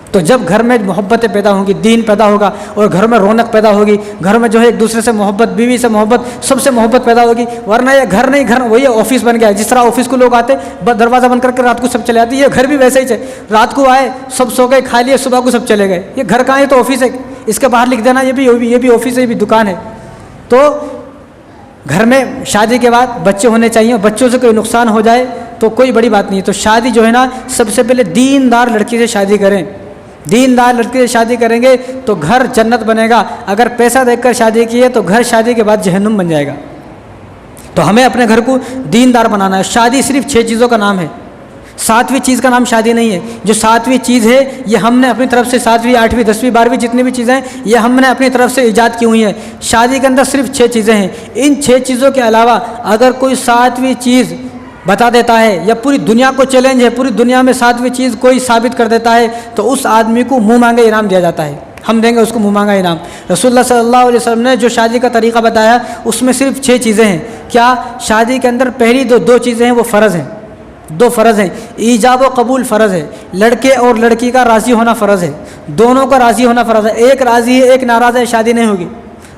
तो जब घर में मोहब्बतें पैदा होंगी, दीन पैदा होगा, और घर में रौनक पैदा होगी, घर में जो है एक दूसरे से मोहब्बत, बीवी से मोहब्बत, सबसे मोहब्बत पैदा होगी। वरना ये घर नहीं, घर वही ऑफिस बन गया है। जिस तरह ऑफिस को लोग आते दरवाज़ा बंद करके रात को सब चले आते, ये घर भी वैसे ही है। रात को आए, सब सो गए, खा लिए, सुबह को सब चले गए। ये घर कहाँ है? तो ऑफिस है, इसके बाहर लिख देना ये भी ऑफिस है, ये भी दुकान है। तो घर में शादी के बाद बच्चे होने चाहिए, और बच्चों से कोई नुकसान हो जाए तो कोई बड़ी बात नहीं। तो शादी जो है ना, सबसे पहले दीनदार लड़की से शादी करें। दीनदार लड़की से शादी करेंगे तो घर जन्नत बनेगा। अगर पैसा देखकर शादी की है तो घर शादी के बाद जहन्नुम बन जाएगा। तो हमें अपने घर को दीनदार बनाना है। शादी सिर्फ 6 चीज़ों का नाम है, 7वीं चीज़ का नाम शादी नहीं है। जो 7वीं चीज़ है ये हमने अपनी तरफ से, 7वीं, 8वीं, 10वीं, 12वीं जितनी भी चीज़ें हैं ये हमने अपनी तरफ से ईजाद की हुई हैं। शादी के अंदर सिर्फ 6 चीज़ें हैं। इन 6 चीज़ों के अलावा अगर कोई 7वीं चीज़ बता देता है या पूरी दुनिया को चैलेंज है, पूरी दुनिया में सातवीं चीज़ कोई साबित कर देता है, तो उस आदमी को मुँह मांगे इनाम दिया जाता है। हम देंगे उसको मुँह मांगा इनाम। रसूलुल्लाह सल्लल्लाहु अलैहि वसल्लम ने जो शादी का तरीक़ा बताया उसमें सिर्फ 6 चीज़ें हैं। क्या? शादी के अंदर पहली दो चीज़ें हैं वो फ़र्ज़ हैं, 2 फ़र्ज़ हैं। ईजाब व कबूल फ़र्ज़ है, लड़के और लड़की का राज़ी होना फ़र्ज़ है, दोनों का राज़ी होना फ़र्ज़ है। एक राज़ी है एक नाराज़ है, शादी नहीं होगी।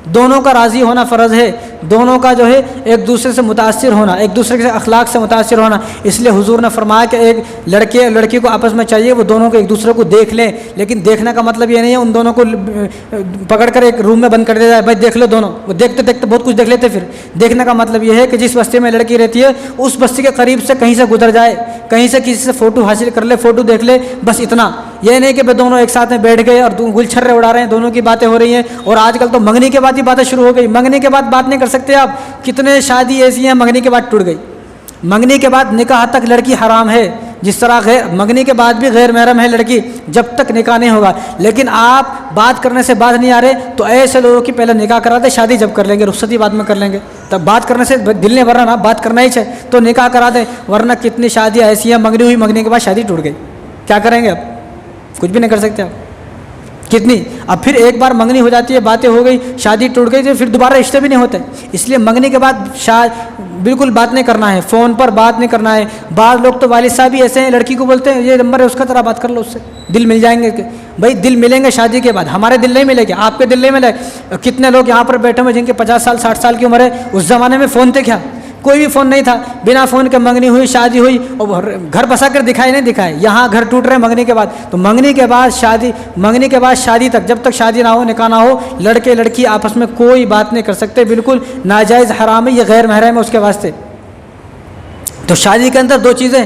दोनों का राज़ी होना फ़र्ज़ है, दोनों का जो है एक दूसरे से मुतासिर होना, एक दूसरे के अखलाक से मुतासिर होना। इसलिए हुजूर ने फरमाया कि एक लड़के और लड़की को आपस में चाहिए वो दोनों को एक दूसरे को देख लें, लेकिन देखने का मतलब ये नहीं है उन दोनों को पकड़कर एक रूम में बंद कर दिया जाए, भाई देख लो दोनों। वो देखते देखते बहुत कुछ देख लेते। फिर देखने का मतलब ये है कि जिस बस्ती में लड़की रहती है उस बस्ती के करीब से कहीं से गुजर जाए, कहीं से किसी से फ़ोटो हासिल कर ले, फ़ोटो देख ले, बस इतना। ये नहीं कि भाई दोनों एक साथ में बैठ गए और गुलछर्रे उड़ा रहे हैं, दोनों की बातें हो रही हैं। और आजकल तो मंगनी के बाद ही बातें शुरू हो गई। मंगनी के बाद बात नहीं कर सकते आप। कितने शादी ऐसी हैं मंगनी के बाद टूट गई। मंगनी के बाद निकाह तक लड़की हराम है, जिस तरह मंगनी के बाद भी गैर महरम है लड़की जब तक निकाह नहीं होगा। लेकिन आप बात करने से बात नहीं आ रहे तो ऐसे लोगों की पहले निकाह करा दे, शादी जब कर लेंगे, रुखसती बाद में कर लेंगे। तब बात करने से दिल नहीं भर रहा ना, बात करना ही चाहिए तो निकाह करा दे। वरना कितनी शादियाँ ऐसी हैं मंगनी हुई, मंगनी के बाद शादी टूट गई, क्या करेंगे अब? कुछ भी नहीं कर सकते आप। कितनी अब फिर एक बार मंगनी हो जाती है, बातें हो गई, शादी टूट गई, तो फिर दोबारा रिश्ते भी नहीं होते। इसलिए मंगनी के बाद बिल्कुल बात नहीं करना है, फ़ोन पर बात नहीं करना है। बाद लोग तो वालिद साहब भी ऐसे हैं, लड़की को बोलते हैं ये नंबर है उसका, तरह बात कर लो उससे, दिल मिल जाएंगे। भाई दिल मिलेंगे शादी के बाद, हमारे दिल नहीं मिलेंगे, आपके दिल नहीं मिलेंगे। कितने लोग यहाँ पर बैठे हुए जिनके 50 साल 60 साल की उम्र है, उस ज़माने में फ़ोन थे क्या? कोई भी फ़ोन नहीं था। बिना फ़ोन के मंगनी हुई, शादी हुई और घर बसा कर दिखाई नहीं दिखाए। यहाँ घर टूट रहे मंगनी के बाद। तो मंगनी के बाद शादी, मंगनी के बाद शादी तक, जब तक शादी ना हो, निकाह ना हो, लड़के लड़की आपस में कोई बात नहीं कर सकते। बिल्कुल नाजायज़, हराम है, ये गैर महरम है उसके वास्ते। तो शादी के अंदर 2 चीज़ें,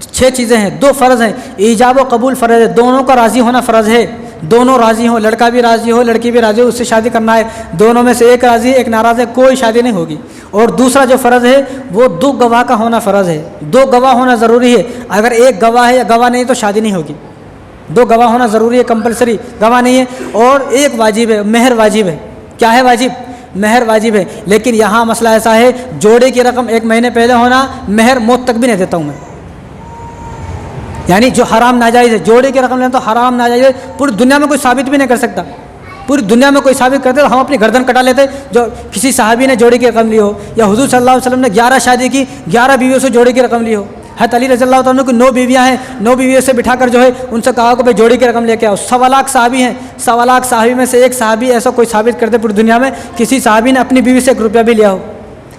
6 चीज़ें हैं, 2 फ़र्ज़ हैं। ईजाब व कबूल फ़र्ज़ है, दोनों का राज़ी होना फ़र्ज़ है। दोनों राज़ी हो, लड़का भी राज़ी हो, लड़की भी राज़ी हो, उससे शादी करना है। दोनों में से एक राज़ी है, एक नाराज़ है, कोई शादी नहीं होगी। और दूसरा जो फ़र्ज़ है वो 2 गवाह का होना फ़र्ज़ है। 2 गवाह होना ज़रूरी है। अगर एक गवाह है या गवाह नहीं तो शादी नहीं होगी। 2 गवाह होना ज़रूरी है, कंपलसरी। गवाह नहीं है। और एक वाजिब है, मेहर वाजिब है। क्या है वाजिब? मेहर वाजिब है। लेकिन यहाँ मसला ऐसा है, जोड़े की रकम 1 महीने पहले होना, मेहर मौत तक भी नहीं देता हूँ मैं। यानी जो हराम नाजायज़ है, जोड़े की रकम लेना तो हराम नाजायज़ है, पूरी दुनिया में कोई साबित भी नहीं कर सकता। पूरी दुनिया में कोई साबित करते तो हम अपनी गर्दन कटा लेते। जो किसी सहाबी ने जोड़े की रकम ली हो, या हुजूर सल्लल्लाहु अलैहि वसल्लम ने 11 शादी की, 11 बीवियों से जोड़े की रकम ली हो। हज़रत अली रज़ियल्लाहु तआला अन्हु की 9 बीवियाँ हैं, 9 बीवियों से बिठाकर जो है उनसे कहा कि भाई जोड़ी की रकम लेके आओ। 1.25 लाख सहाबी हैं, 1.25 लाख सहाबी में से एक सहाबी ऐसा कोई साबित करते पूरी दुनिया में किसी सहाबी ने अपनी बीवी से 1 रुपया भी लिया हो।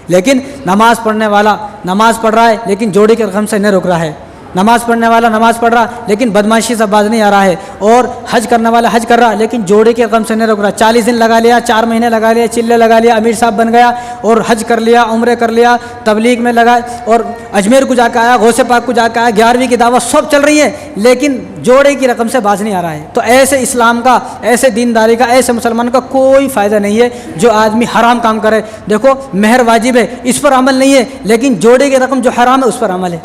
लेकिन नमाज़ पढ़ने वाला नमाज़ पढ़ रहा है लेकिन जोड़ी की रकम से नहीं रोक रहा है। नमाज़ पढ़ने वाला नमाज़ पढ़ रहा लेकिन बदमाशी से बाज नहीं आ रहा है। और हज करने वाला हज कर रहा लेकिन जोड़े के रकम से नहीं रोक रहा। 40 दिन लगा लिया, 4 महीने लगा लिया, चिल्ले लगा लिया, अमीर साहब बन गया और हज कर लिया, उम्रे कर लिया, तबलीग में लगा और अजमेर को जाकर आया, गौसे पाक को जाकर आया, 11वीं की दावत सब चल रही है लेकिन जोड़े की रकम से बाज नहीं आ रहा है। तो ऐसे इस्लाम का, ऐसे दीनदारी का, ऐसे मुसलमान का कोई फ़ायदा नहीं है जो आदमी हराम काम करे। देखो मेहर वाजिब है, इस पर अमल नहीं है, लेकिन जोड़े की रकम जो हराम है उस पर अमल है।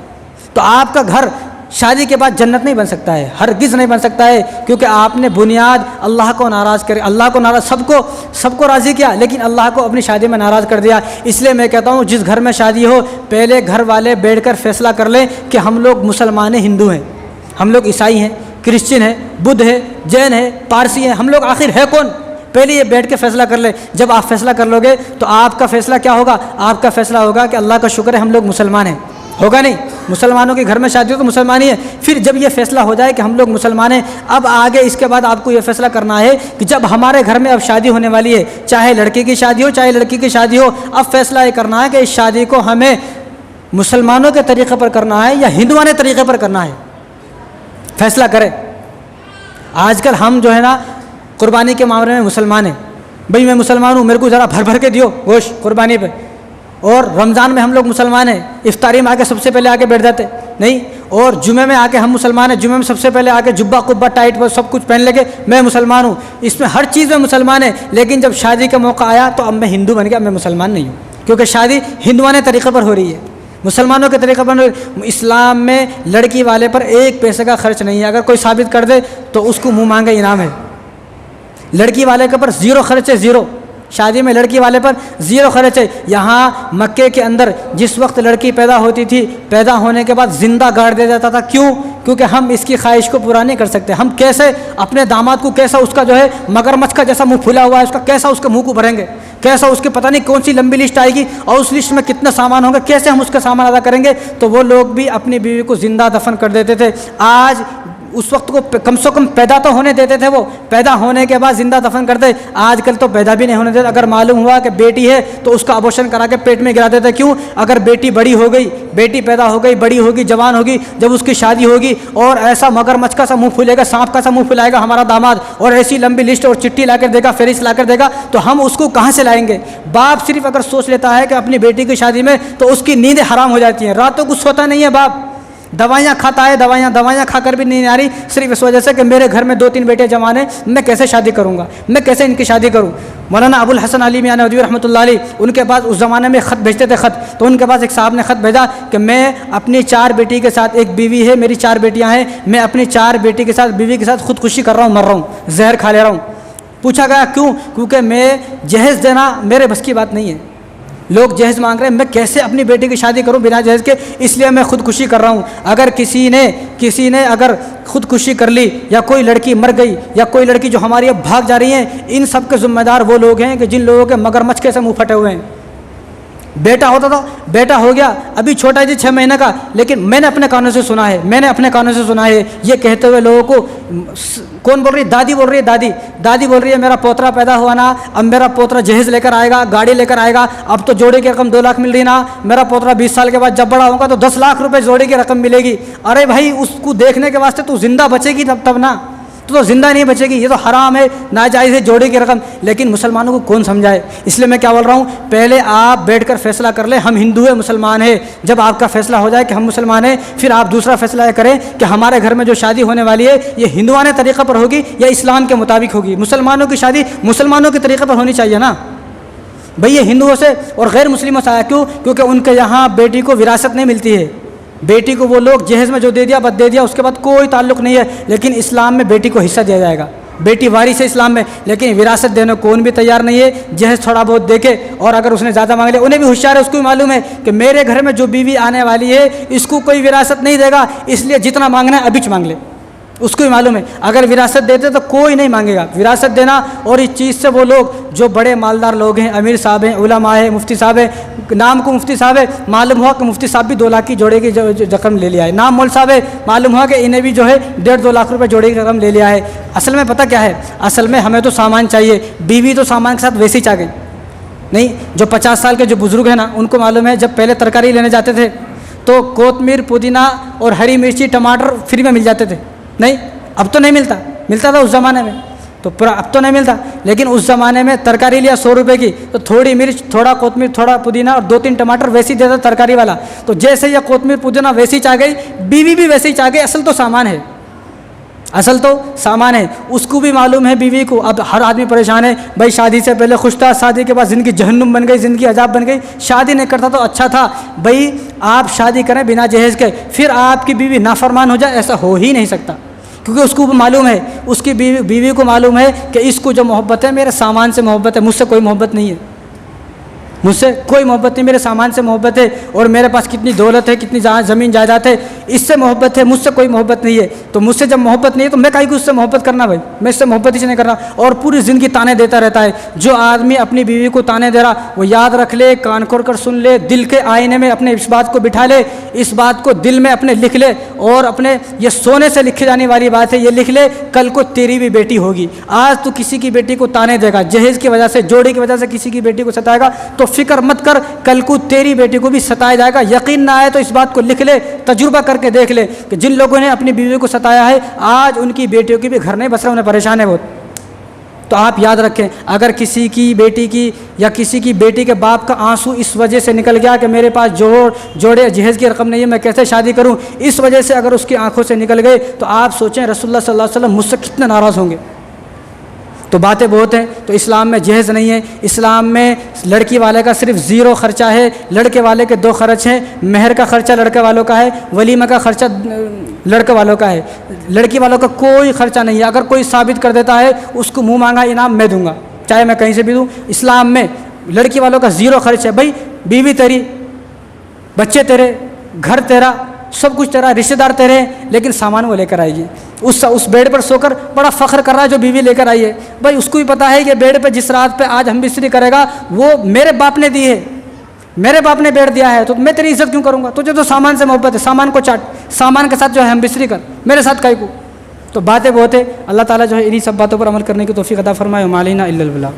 तो आपका घर शादी के बाद जन्नत नहीं बन सकता है, हरगिज़ नहीं बन सकता है, क्योंकि आपने बुनियाद अल्लाह को नाराज़ कर, अल्लाह को नाराज़, सबको राज़ी किया लेकिन अल्लाह को अपनी शादी में नाराज़ कर दिया। इसलिए मैं कहता हूँ जिस घर में शादी हो पहले घर वाले बैठकर फैसला कर लें कि हम लोग मुसलमान हैं, हिंदू हैं, हम लोग ईसाई हैं, क्रिश्चियन हैं, बुद्ध है, जैन है, पारसी हैं, हम लोग आखिर है कौन, पहले ये बैठ के फैसला कर ले। जब आप फैसला कर लोगे तो आपका फैसला क्या होगा? आपका फैसला होगा कि अल्लाह का शुक्र है हम लोग मुसलमान हैं। होगा नहीं? मुसलमानों के घर में शादी हो तो मुसलमान ही है। फिर जब ये फैसला हो जाए कि हम लोग मुसलमान हैं, अब आगे इसके बाद आपको ये फैसला करना है कि जब हमारे घर में अब शादी होने वाली है, चाहे लड़के की शादी हो चाहे लड़की की शादी हो, अब फैसला ये करना है कि इस शादी को हमें मुसलमानों के तरीक़े पर करना है या हिंदुआने तरीक़े पर करना है। फैसला करें। आजकल हम जो है ना कुर्बानी के मामले में मुसलमान हैं, भाई मैं मुसलमान हूँ, मेरे को ज़रा भर भर के दियो गोश्त कुर्बानी पे। और रमज़ान में हम लोग मुसलमान हैं, इफ्तारी में आके सबसे पहले आके बैठ जाते नहीं, और जुमे में आके हम मुसलमान हैं, जुमे में सबसे पहले आके जुब्बा कुब्बा टाइट पर सब कुछ पहन लेके मैं मुसलमान हूँ, इसमें हर चीज़ में मुसलमान है। लेकिन जब शादी का मौका आया तो अब मैं हिंदू बन गया, मैं मुसलमान नहीं हूँ, क्योंकि शादी हिंदुआने तरीक़े पर हो रही है, मुसलमानों के तरीक़े पर। इस्लाम में लड़की वाले पर 1 पैसे का खर्च नहीं है। अगर कोई साबित कर दे तो उसको मुँह मांगे इनाम है। लड़की वाले के ऊपर 0 खर्च है, 0। शादी में लड़की वाले पर ज़ीरो खर्च है। यहाँ मक्के के अंदर जिस वक्त लड़की पैदा होती थी, पैदा होने के बाद ज़िंदा गाड़ दिया जाता था। क्यों? क्योंकि हम इसकी ख्वाहिश को पूरा नहीं कर सकते। हम कैसे अपने दामाद को, कैसा उसका जो है मगरमच्छ का जैसा मुंह फुला हुआ है उसका, कैसा उसके मुंह को भरेंगे, कैसा उसके पता नहीं कौन सी लंबी लिस्ट आएगी और उस लिस्ट में कितना सामान होगा, कैसे हम उसका सामान अदा करेंगे। तो वो लोग भी अपनी बीवी को ज़िंदा दफन कर देते थे। आज उस वक्त को कम से कम पैदा तो होने देते थे, वो पैदा होने के बाद ज़िंदा दफन करते। आजकल तो पैदा भी नहीं होने देते। अगर मालूम हुआ कि बेटी है तो उसका अबॉर्शन करा के पेट में गिरा देते। क्यों? अगर बेटी बड़ी हो गई, बेटी पैदा हो गई, बड़ी होगी, जवान होगी, जब उसकी शादी होगी और ऐसा मगरमच्छ का सा मुंह फुलेगा, सांप का सा मुंह फुलाएगा हमारा दामाद, और ऐसी लंबी लिस्ट और चिट्ठी ला कर देगा, फेरिस ला कर देगा, तो हम उसको कहाँ से लाएंगे? बाप सिर्फ अगर सोच लेता है कि अपनी बेटी की शादी में, तो उसकी नींदें हराम हो जाती हैं। रातों को सोता नहीं है बाप, दवाइयाँ खाता है, दवाइयाँ खाकर भी नहीं आ रही, सिर्फ इस वजह से कि मेरे घर में 2-3 बेटे जवान हैं, मैं कैसे शादी करूँगा, मैं कैसे इनकी शादी करूँ। मौलाना अबुल हसन अली मियां नदवी रहमतुल्लाह अलैह, उनके पास उस ज़माने में ख़त भेजते थे ख़त, तो उनके पास एक साहब ने ख़त भेजा कि मैं अपनी 4 बेटी के साथ, एक बीवी है, मेरी 4 बेटियाँ हैं, मैं अपनी 4 बेटी के साथ, बीवी के साथ खुदकुशी कर रहा हूँ, मर रहा हूँ, जहर खा ले रहा हूँ। पूछा गया क्यों? क्योंकि मैं जहेज़ देना मेरे बस की बात नहीं है। लोग जहेज़ मांग रहे हैं, मैं कैसे अपनी बेटी की शादी करूं बिना जहेज़ के, इसलिए मैं खुदकुशी कर रहा हूं। अगर किसी ने अगर खुदकुशी कर ली, या कोई लड़की मर गई, या कोई लड़की जो हमारी अब भाग जा रही हैं, इन सब के ज़िम्मेदार वो लोग हैं कि जिन लोगों के मगरमच्छ के से मुँह फटे हुए हैं। बेटा होता था, बेटा हो गया, अभी छोटा जी 6 महीने का, लेकिन मैंने अपने कानों से सुना है, ये कहते हुए लोगों को, कौन बोल रही है? दादी बोल रही है, दादी बोल रही है मेरा पोतरा पैदा हुआ ना, अब मेरा पोतरा जहेज़ लेकर आएगा, गाड़ी लेकर आएगा, अब तो जोड़े की रकम 2 लाख मिल रही ना, मेरा पोतरा 20 साल के बाद जब बड़ा होगा तो 10 लाख रुपए जोड़े की रकम मिलेगी। अरे भाई, उसको देखने के वास्ते तू जिंदा बचेगी तब ना, तो ज़िंदा नहीं बचेगी। ये तो हराम है, नाजायज़ है, जोड़े की रकम। लेकिन मुसलमानों को कौन समझाए? इसलिए मैं क्या बोल रहा हूँ, पहले आप बैठकर फैसला कर ले, हम हिंदू है, मुसलमान है। जब आपका फैसला हो जाए कि हम मुसलमान हैं, फिर आप दूसरा फैसला करें कि हमारे घर में जो शादी होने वाली है ये हिंदुआने तरीक़े पर होगी या इस्लाम के मुताबिक होगी। मुसलमानों की शादी मुसलमानों के तरीक़े पर होनी चाहिए ना भाई। ये हिंदुओं से और गैर मुस्लिमों से आया क्यों? क्योंकि उनके यहाँ बेटी को विरासत नहीं मिलती है। बेटी को वो लोग जहेज़ में जो दे दिया बस दे दिया, उसके बाद कोई ताल्लुक़ नहीं है। लेकिन इस्लाम में बेटी को हिस्सा दिया जाएगा, बेटी वारिस है इस्लाम में, लेकिन विरासत देने को कौन भी तैयार नहीं है। जहेज़ थोड़ा बहुत देके, और अगर उसने ज़्यादा मांग लिया, उन्हें भी होशियार है, उसको भी मालूम है कि मेरे घर में जो बीवी आने वाली है इसको कोई विरासत नहीं देगा, इसलिए जितना मांगना है अभी मांग ले। उसको भी मालूम है अगर विरासत देते तो कोई नहीं मांगेगा। विरासत देना, और इस चीज़ से वो लोग जो बड़े मालदार लोग हैं, अमीर साहब हैं, उलमा है, मुफ्ती साहब है, नाम को मुफ्ती साहब है, मालूम हुआ कि मुफ्ती साहब भी 2 लाख की जोड़े की रकम ले लिया है। नाम मौल साहब है, मालूम हुआ कि इन्हें भी जो है 1.5-2 लाख रुपए जोड़े की रकम ले लिया है। असल में पता क्या है, असल में हमें तो सामान चाहिए, बीवी तो सामान के साथ वैसे ही चाह गई नहीं। जो 50 साल के जो बुज़ुर्ग हैं ना, उनको मालूम है जब पहले तरकारी लेने जाते थे तो कोतमीर, पुदीना और हरी मिर्ची, टमाटर फ्री में मिल जाते थे। नहीं, अब तो नहीं मिलता था उस ज़माने में, तो पूरा अब तो नहीं मिलता। लेकिन उस ज़माने में तरकारी लिया 100 रुपये की, तो थोड़ी मिर्च, थोड़ा कोतमीर, थोड़ा पुदीना और 2-3 टमाटर वैसे ही देता तरकारी वाला। तो जैसे ये कोतमीर पुदीना वैसे ही चाह गई, बीवी भी वैसे ही चाह गई। असल तो सामान है, उसको भी मालूम है बीवी को। अब हर आदमी परेशान है भाई, शादी से पहले खुश था, शादी के बाद ज़िंदगी जहन्नुम बन गई, ज़िंदगी अजाब बन गई। शादी नहीं करता तो अच्छा था भाई। आप शादी करें बिना जहेज़ के, फिर आपकी बीवी नाफरमान हो जाए, ऐसा हो ही नहीं सकता। क्योंकि उसको मालूम है, उसकी बीवी को मालूम है कि इसको जो मोहब्बत है मेरे सामान से मोहब्बत है, मुझसे कोई मोहब्बत नहीं है, मुझसे कोई मोहब्बत नहीं, मेरे सामान से मोहब्बत है, और मेरे पास कितनी दौलत है, कितनी ज़मीन जायदाद है, इससे मोहब्बत है, मुझसे कोई मोहब्बत नहीं है। तो मुझसे जब मोहब्बत नहीं है तो मैं काहे को उससे मोहब्बत करना भाई, मैं इससे मोहब्बत ही नहीं करना। और पूरी ज़िंदगी ताने देता रहता है। जो आदमी अपनी बीवी को ताने दे रहा, वो याद रख ले, कान खोल कर सुन ले, दिल के आईने में अपने इस बात को बिठा ले, इस बात को दिल में अपने लिख ले, और अपने ये सोने से लिखी जाने वाली बात है, ये लिख ले, कल को तेरी भी बेटी होगी। आज तो किसी की बेटी को ताने देगा, जहेज़ की वजह से, जोड़े की वजह से किसी की बेटी को सताएगा, तो फिक्र मत कर, कल को तेरी बेटी को भी सताया जाएगा। यकीन ना आए तो इस बात को लिख ले, तजुर्बा करके देख ले कि जिन लोगों ने अपनी बीवी को सताया है, आज उनकी बेटियों की भी घर नहीं बस रहे, उन्हें परेशान है बहुत। तो आप याद रखें, अगर किसी की बेटी की या किसी की बेटी के बाप का आंसू इस वजह से निकल गया कि मेरे पास जोड़े जहेज़ की रकम नहीं है, मैं कैसे शादी करूं, इस वजह से अगर उसकी आंखों से निकल गए, तो आप सोचें रसूलुल्लाह सल्लल्लाहु अलैहि वसल्लम मुझसे कितने नाराज़ होंगे। तो बातें बहुत हैं। तो इस्लाम में जहेज़ नहीं है, इस्लाम में लड़की वाले का सिर्फ 0 खर्चा है, लड़के वाले के 2 खर्च हैं। महर का खर्चा लड़के वालों का है, वलीमा का खर्चा लड़के वालों का है, लड़की वालों का कोई खर्चा नहीं है। अगर कोई साबित कर देता है उसको मुँह मांगा इनाम मैं दूंगा, चाहे मैं कहीं से भी दूँ। इस्लाम में लड़की वालों का ज़ीरो खर्च है भाई, बीवी तेरी, बच्चे तेरे, घर तेरा, सब कुछ तेरा, रिश्तेदार तेरे, लेकिन सामान वो लेकर आएगी। उस बेड पर सोकर बड़ा फ़ख्र कर रहा है जो बीवी लेकर आई है, भाई उसको भी पता है कि बेड पे जिस रात पे आज हम बिस्तरी करेगा वो मेरे बाप ने दी है, मेरे बाप ने बेड दिया है, तो मैं तेरी इज्जत क्यों करूँगा? तुझे तो सामान से मोहब्बत है, सामान को चाट, सामान के साथ जो है हम बिस्तरी कर, मेरे साथ काहे को। तो बातें बहुत है। अल्लाह ताला जो है इन्हीं सब बातों पर अमल करने की तौफीक अता फरमाए। मालिना इल्लल बिलाग।